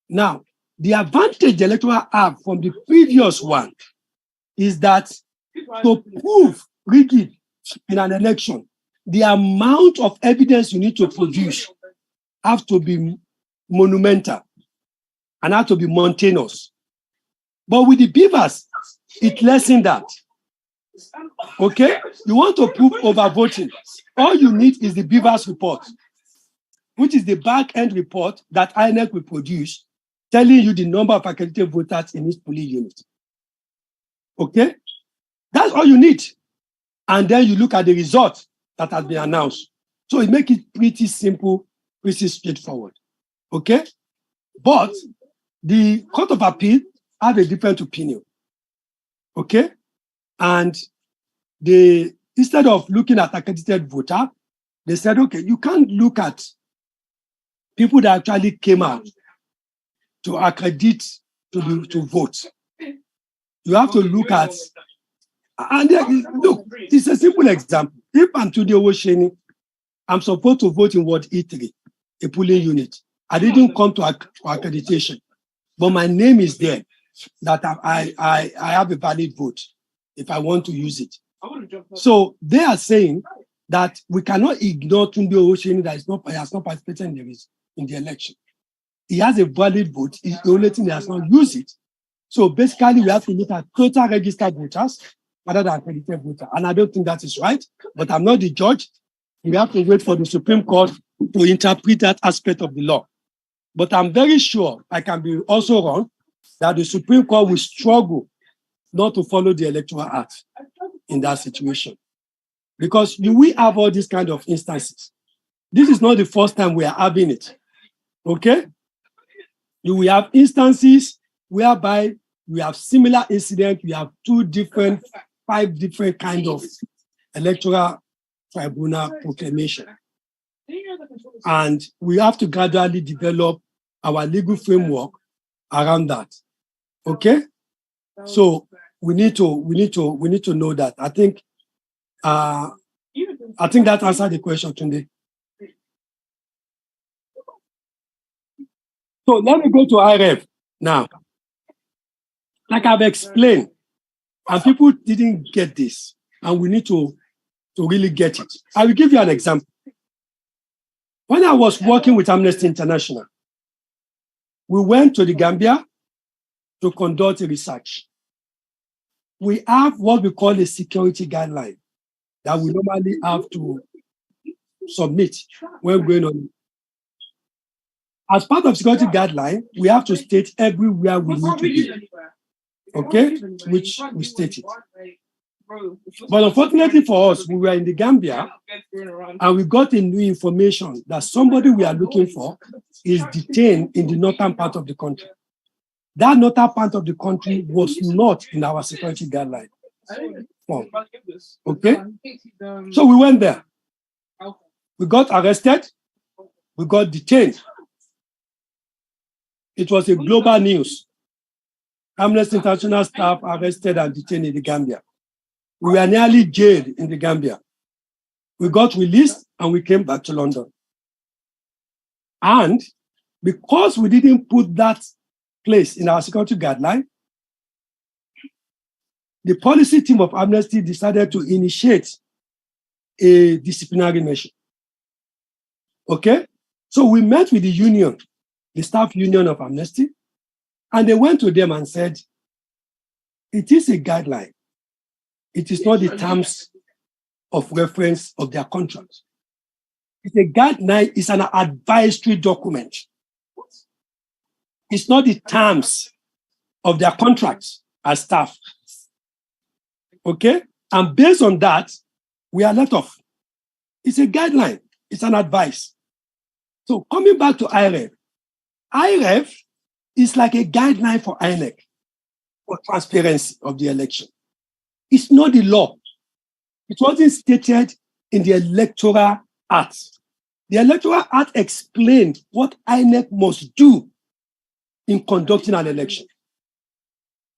Speaker 1: Now, the advantage the Electoral Act from the previous one is that to prove rigging in an election, the amount of evidence you need to produce have to be monumental and have to be mountainous. But with the beavers, it lessened that. Okay? You want to prove overvoting. All you need is the beavers report, which is the back-end report that INEC will produce, telling you the number of accredited voters in each polling unit. Okay? That's all you need. And then you look at the result that has been announced. So it makes it pretty simple, pretty straightforward. Okay? But the Court of Appeal have a different opinion. Okay? And they, instead of looking at accredited voter, they said, okay, you can't look at people that actually came out to accredit to vote. You have to look at, and look, it's a simple example. If I'm today Osheni, I'm supposed to vote in Ward E3, a polling unit. I didn't come to accreditation, but my name is there, that I have a valid vote if I want to use it. So they are saying that we cannot ignore Tunde Osheni that has not participated in the election. He has a valid vote. It's the only thing he has not used it. So basically, we have to look at total registered voters rather than accredited voters. And I don't think that is right, but I'm not the judge. We have to wait for the Supreme Court to interpret that aspect of the law. But I'm very sure, I can be also wrong, that the Supreme Court will struggle not to follow the Electoral Act in that situation. Because we have all these kind of instances. This is not the first time we are having it. Okay? You will have instances whereby we have similar incidents. We have 5 different kinds of electoral tribunal proclamation. And we have to gradually develop our legal framework around that. Okay? So we need to know that. I think that answered the question today. So let me go to IREF now. Like I've explained, and people didn't get this, and we need to really get it. I will give you an example. When I was working with Amnesty International, we went to the Gambia to conduct a research. We have what we call a security guideline that we normally have to submit when we're going on. As part of security guideline, we have to state everywhere we need to be. Okay? Which we stated. But unfortunately for us, we were in the Gambia and we got a new information that somebody we are looking for is detained in the northern part of the country. That northern part of the country was not in our security guideline. Okay? So we went there. We got arrested. we got detained. It was a global news. Amnesty International staff arrested and detained in the Gambia. We were nearly jailed in the Gambia. We got released and we came back to London. And because we didn't put that place in our security guideline, the policy team of Amnesty decided to initiate a disciplinary measure. Okay? So we met with the union, the staff union of Amnesty, and they went to them and said, it is a guideline. It is not the terms of reference of their contract. It's a guideline, it's an advisory document. It's not the terms of their contracts as staff. Okay? And based on that, we are let off. It's a guideline, it's an advice. So coming back to IREF is like a guideline for INEC for transparency of the election. It's not the law. It wasn't stated in the Electoral Act. The Electoral Act explained what INEC must do in conducting an election.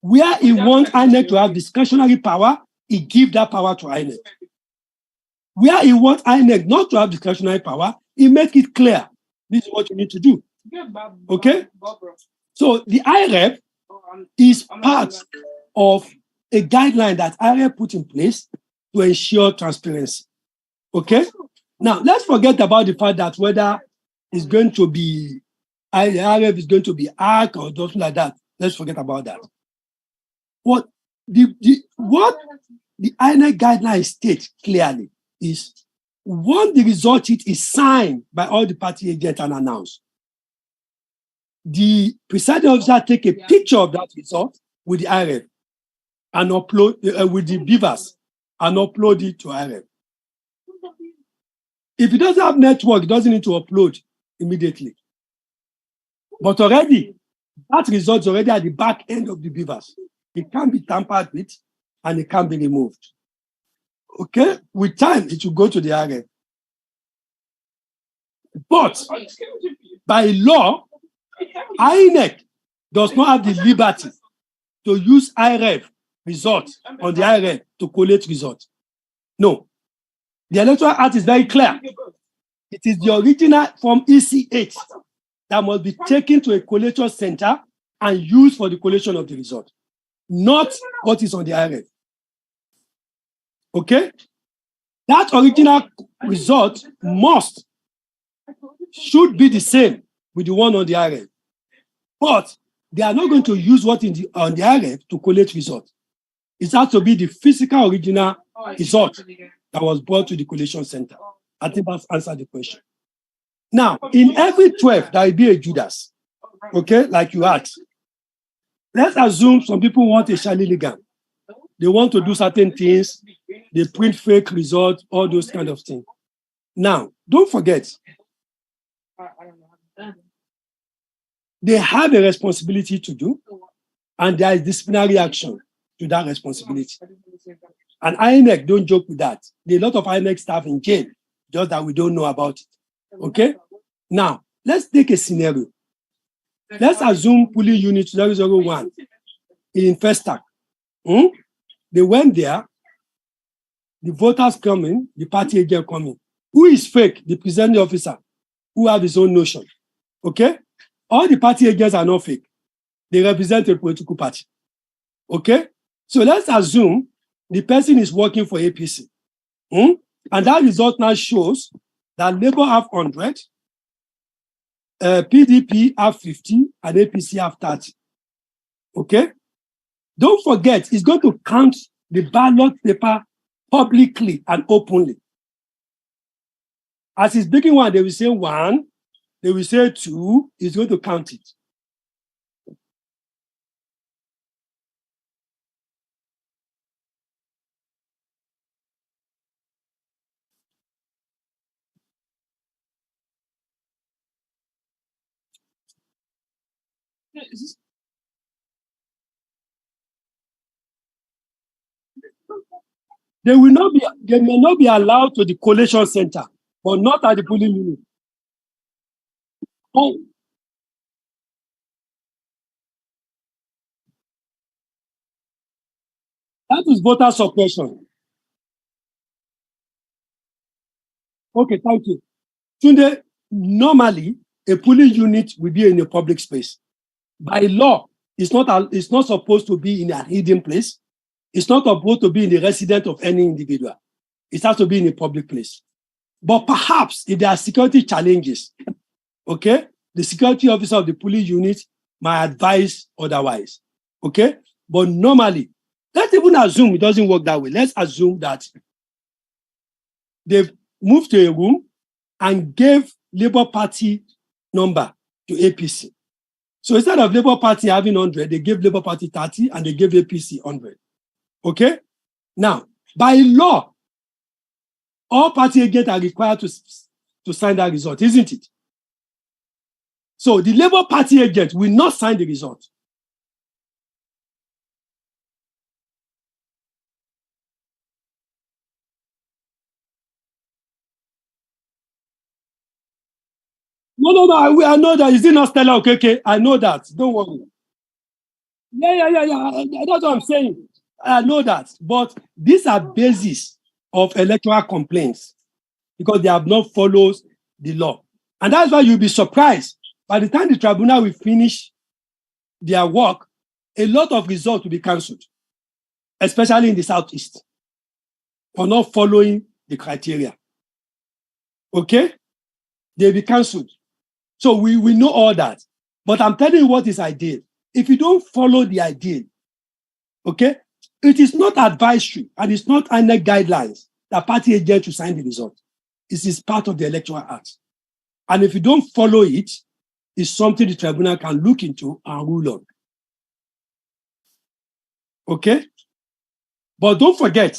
Speaker 1: Where he wants INEC to have discretionary power, he gives that power to INEC. Where he wants INEC not to have discretionary power, he makes it clear. This is what you need to do. Okay? So the IREF is part of a guideline that IREF put in place to ensure transparency. Okay? Now, let's forget about the fact that whether it's going to be, IREF is going to be ARC or something like that. Let's forget about that. What the INEC guideline states clearly is once the result sheet is signed by all the party agents and announced, the presiding officer take a picture of that result with the IREF and upload with the beavers and upload it to IREF. If it doesn't have network, it doesn't need to upload immediately. But already, that result is already at the back end of the beavers. It can't be tampered with and it can't be removed. Okay? With time, it will go to the IREF. But by law, INEC does not have the liberty to use IREF results on the IREF to collate results. No. The Electoral Act is very clear. It is the original Form EC8 that must be taken to a collation center and used for the collation of the result, not what is on the IREF. Okay? That original result should be the same with the one on the IREF. But they are not going to use what on the IREF to collate results. It has to be the physical original result that was brought to the collation center. I think that's answered the question. Now, in every 12, there will be a Judas. Okay, like you asked. Let's assume some people want a Shaliligam. They want to do certain things. They print fake results, all those kind of things. Now, don't forget, they have a responsibility to do, and there is disciplinary action to that responsibility. And INEC, don't joke with that. There are a lot of INEC staff in jail, just that we don't know about it. Okay? Now, let's take a scenario. Let's assume polling unit 001 in Festac. They went there, the voters coming, the party agent coming. Who is fake? The presiding officer, who have his own notion. Okay? All the party agents are not fake. They represent a political party. Okay? So let's assume the person is working for APC. And that result now shows that Labour have 100, PDP have 50, and APC have 30. Okay? Don't forget, it's going to count the ballot paper publicly and openly. As he's picking one, they will say 1, they will say 2, he's going to count it. They may not be allowed to the collation center, but not at the polling unit. Oh, that is voter suppression. Okay, thank you. Tunde, normally, a polling unit will be in a public space. By law, it's not supposed to be in a hidden place. It's not supposed to be in the residence of any individual. It has to be in a public place. But perhaps if there are security challenges, okay, the security officer of the police unit might advise otherwise. Okay? But normally, let's even assume it doesn't work that way. Let's assume that they've moved to a room and gave Labour Party number to APC. So instead of Labour Party having 100, they gave Labour Party 30 and they gave APC 100. Okay? Now, by law, all party agents are required to sign that result, isn't it? So the Labour Party agent will not sign the result. No, I know that. Is it not Stella Okeke? I know that. Don't worry. Yeah. That's what I'm saying. I know that. But these are bases of electoral complaints because they have not followed the law. And that's why you'll be surprised. By the time the tribunal will finish their work, a lot of results will be cancelled, especially in the Southeast, for not following the criteria. Okay? They'll be cancelled. So we know all that. But I'm telling you what is ideal. If you don't follow the ideal, okay, it is not advisory and it's not under guidelines that party agent to sign the result. It is part of the Electoral Act. And if you don't follow it, it's something the tribunal can look into and rule on. Okay? But don't forget,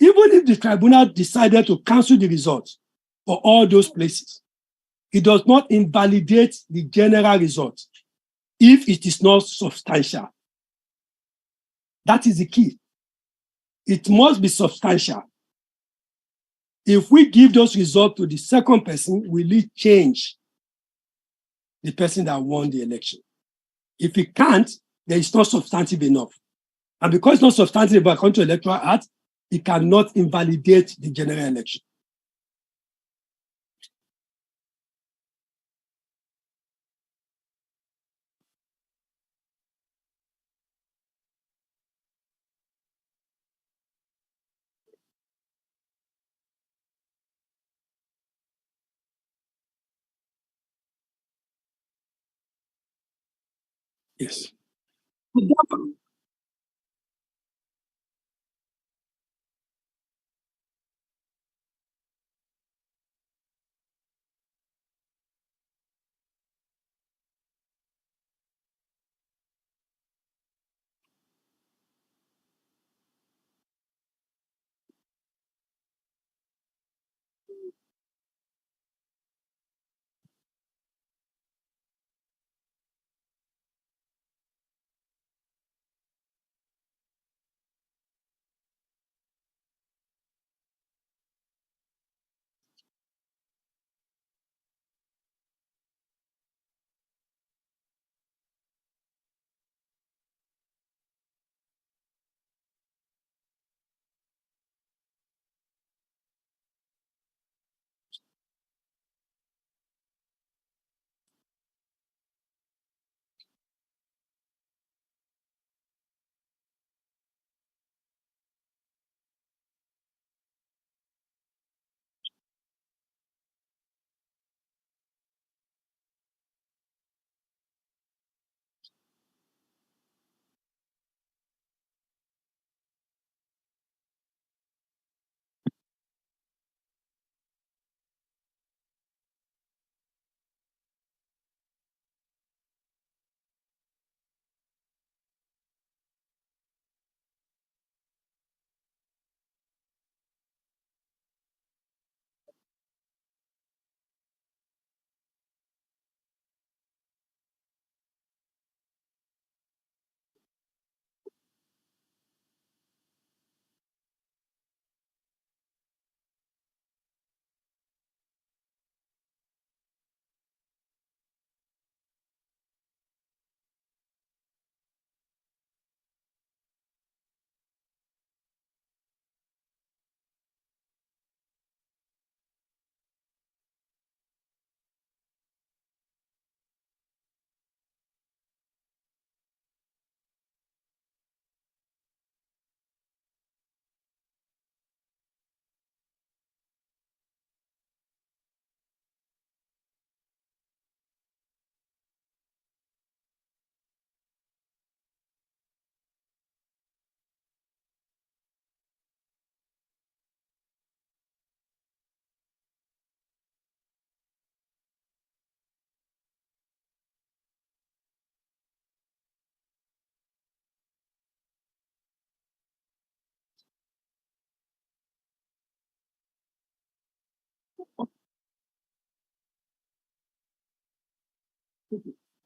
Speaker 1: even if the tribunal decided to cancel the results for all those places, it does not invalidate the general result if it is not substantial. That is the key. It must be substantial. If we give those results to the second person, will it change the person that won the election? If it can't, then it's not substantive enough. And because it's not substantive according to Electoral Act, it cannot invalidate the general election. Yes.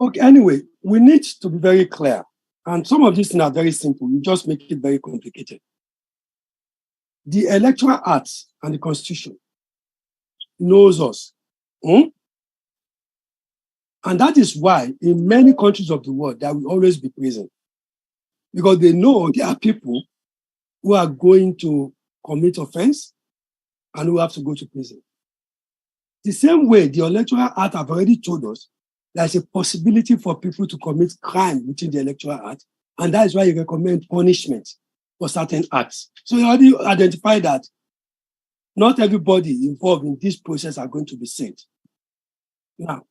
Speaker 1: Okay, anyway, we need to be very clear. And some of these things are very simple. You just make it very complicated. The Electoral Act and the Constitution knows us. And that is why in many countries of the world, there will always be prison. Because they know there are people who are going to commit offense and who have to go to prison. The same way, the Electoral Act have already told us there's a possibility for people to commit crime within the Electoral Act, and that is why you recommend punishment for certain acts. So you already identified that not everybody involved in this process are going to be sent. Now,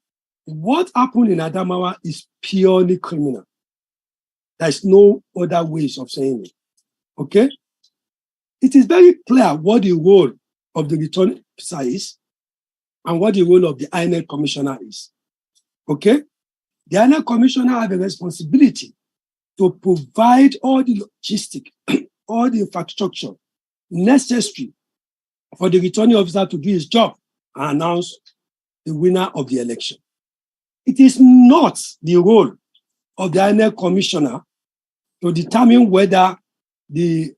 Speaker 1: what happened in Adamawa is purely criminal. There's no other ways of saying it. Okay? It is very clear what the role of the returning officer is and what the role of the INEC commissioner is. Okay? The INEC commissioner has a responsibility to provide all the logistics, all the infrastructure necessary for the returning officer to do his job and announce the winner of the election. It is not the role of the INEC commissioner to determine whether the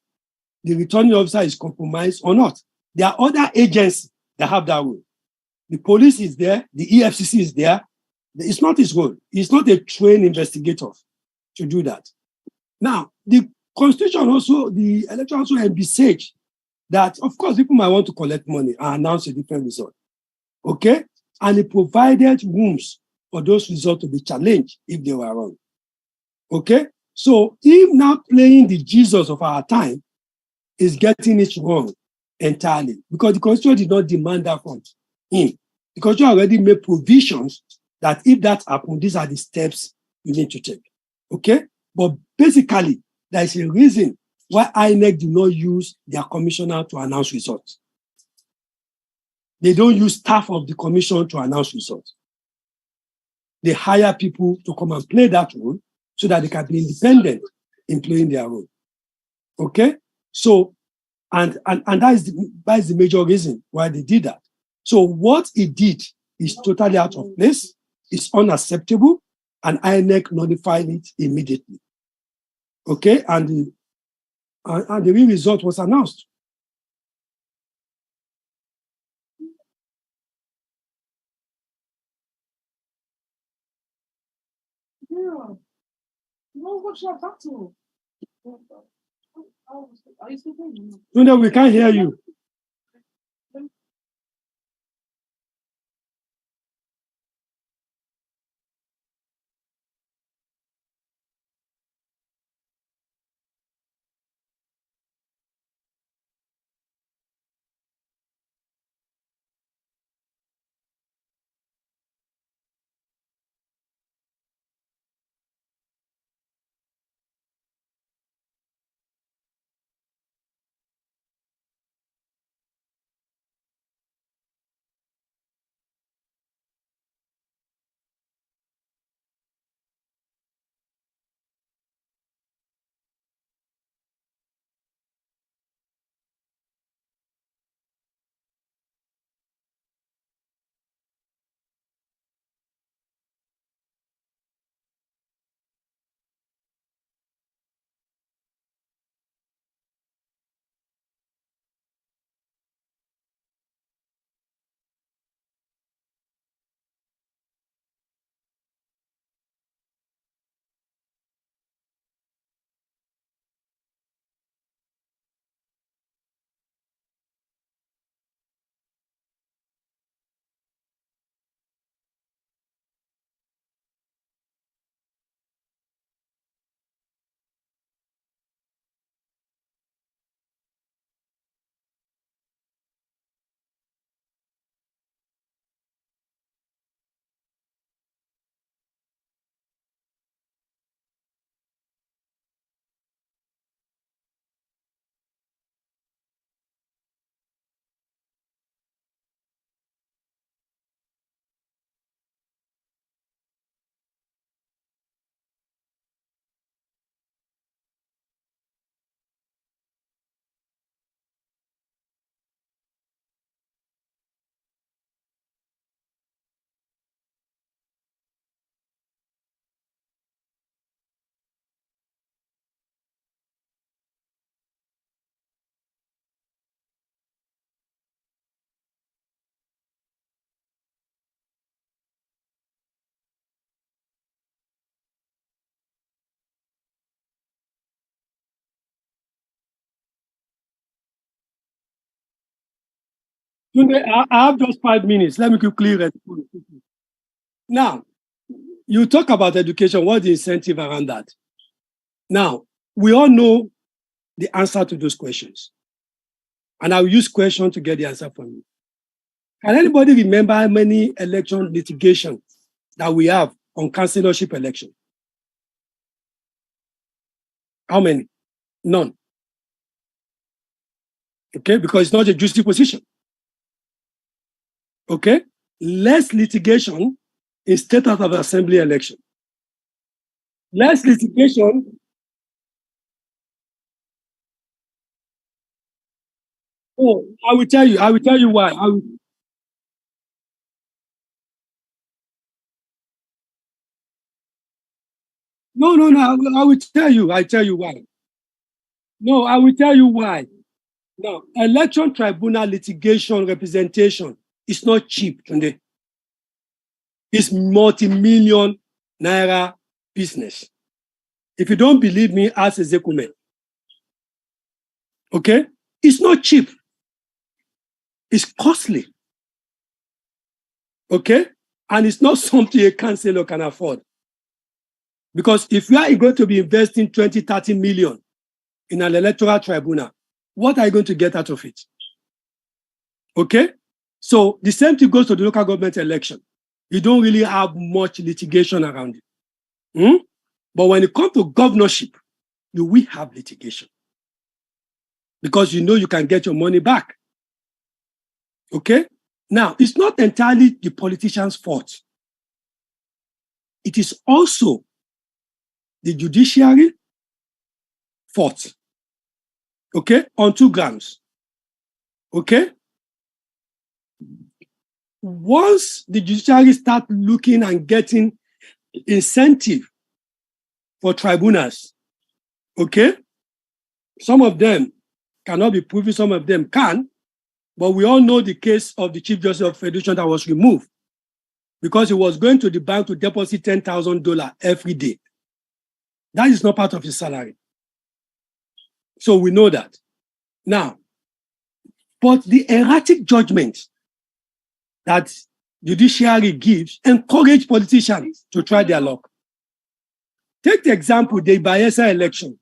Speaker 1: returning officer is compromised or not. There are other agencies that have that role. The police is there, the EFCC is there. It's not his role. He's not a trained investigator to do that. Now, the Constitution also, the election also envisaged that, of course, people might want to collect money and announce a different result. Okay? And it provided rooms for those results to be challenged if they were wrong. Okay? So, if now playing the Jesus of our time is getting it wrong entirely, because the Constitution did not demand that from him. The Constitution already made provisions that if that happens, these are the steps you need to take. Okay? But basically, there is a reason why INEC do not use their commissioner to announce results. They don't use staff of the commission to announce results. They hire people to come and play that role so that they can be independent in playing their role. Okay? So, and that is the major reason why they did that. So what he did is totally out of place, it's unacceptable, and INEC notified it immediately. Okay? And the real result was announced. Yeah. No, what's your battle? No, we can't hear you. I have just 5 minutes. Let me quickly respond. Now, you talk about education. What's the incentive around that? Now, we all know the answer to those questions. And I'll use questions to get the answer from you. Can anybody remember how many election litigation that we have on councillorship election? How many? None. Okay, because it's not a juicy position. Okay, less litigation in state house of assembly election. Less litigation. Oh, I will tell you why. No, I will tell you why. No, I will tell you why. No, election tribunal litigation representation is not cheap today. It's multi-million naira business. If you don't believe me, ask Ezekume. Okay? It's not cheap. It's costly. Okay? And it's not something a councillor can afford. Because if you are going to be investing 20, 30 million in an electoral tribunal, what are you going to get out of it? Okay? So the same thing goes to the local government election. You don't really have much litigation around it. But when it comes to governorship, you will have litigation. Because you know you can get your money back. Okay? Now, it's not entirely the politician's fault. It is also the judiciary fault. Okay? On 2 grounds. Okay? Once the judiciary start looking and getting incentive for tribunals, okay? Some of them cannot be proven, some of them can, but we all know the case of the Chief Justice of Federation that was removed because he was going to the bank to deposit $10,000 every day. That is not part of his salary. So we know that. Now, but the erratic judgment that judiciary gives encourage politicians to try their luck. Take the example, the Bayelsa election,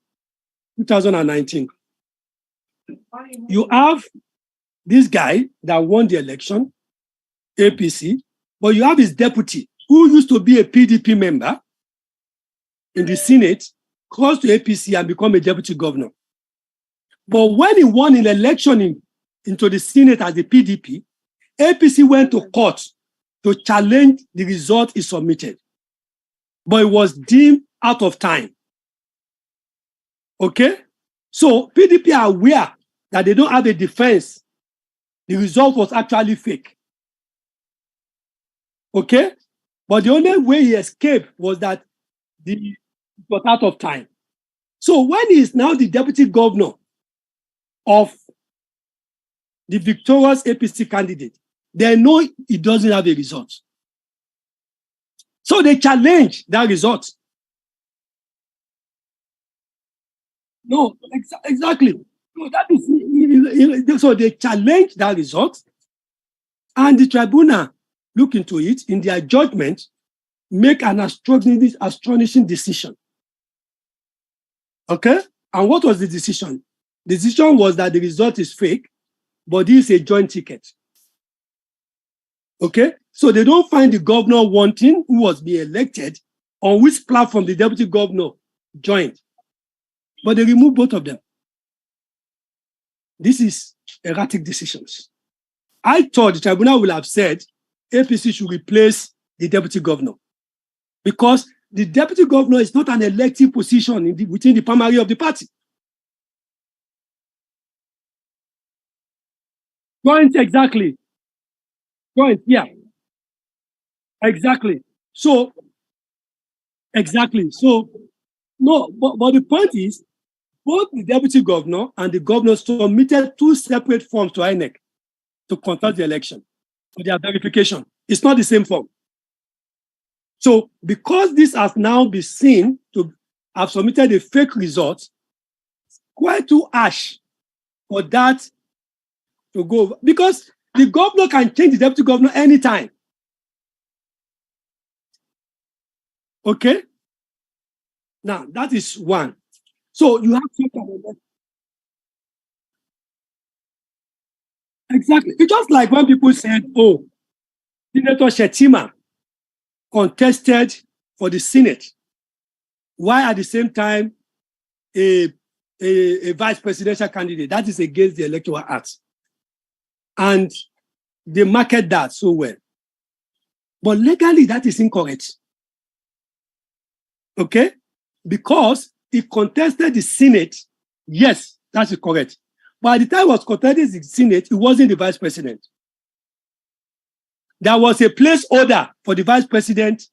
Speaker 1: 2019. You have this guy that won the election, APC, but you have his deputy, who used to be a PDP member in the Senate, crossed to APC and become a deputy governor. But when he won an election into the Senate as a PDP, APC went to court to challenge the result he submitted. But it was deemed out of time. Okay? So PDP are aware that they don't have a defense. The result was actually fake. Okay? But the only way he escaped was that it was out of time. So when he is now the deputy governor of the victorious APC candidate, they know he doesn't have a result. So they challenge that result. No, exactly. No, that is, so they challenge that result, and the tribunal look into it in their judgment, make an astonishing decision. Okay? And what was the decision? The decision was that the result is fake, but this is a joint ticket. Okay? So they don't find the governor wanting, who was being elected, on which platform the deputy governor joined. But they remove both of them. This is erratic decisions. I thought the tribunal will have said APC should replace the deputy governor because the deputy governor is not an elective position within the primary of the party. Joint, exactly. Joint, yeah. Exactly. So, exactly. So, no, but the point is, both the deputy governor and the governor submitted 2 separate forms to INEC to conduct the election for their verification. It's not the same form. So, because this has now been seen to have submitted a fake result, quite too harsh for that to go over. Because The governor can change the deputy governor anytime. Okay? Now, that is one. So you have to... Exactly. It's just like when people said, oh, Senator Shetima contested for the Senate. Why at the same time a vice presidential candidate? That is against the Electoral Act. And they market that so well. But legally, that is incorrect. Okay? Because he contested the Senate, yes, that is correct. But at the time he was contesting the Senate, he wasn't the vice president. There was a place order for the vice president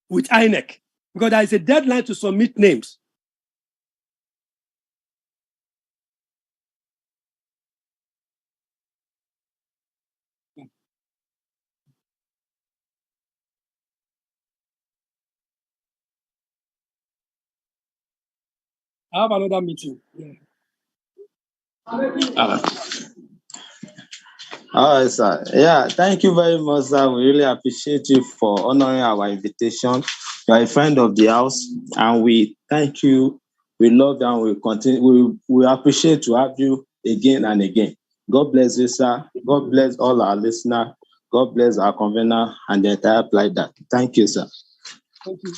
Speaker 1: with INEC, because there is a deadline to submit names. I have another meeting. Yeah.
Speaker 2: All right, sir. Yeah, thank you very much, sir. We really appreciate you for honoring our invitation. You are a friend of the house, and we thank you. We love you, and we continue. We appreciate to have you again and again. God bless you, sir. God bless all our listeners. God bless our convener and the entire PLIDE. Thank you, sir.
Speaker 1: Thank you.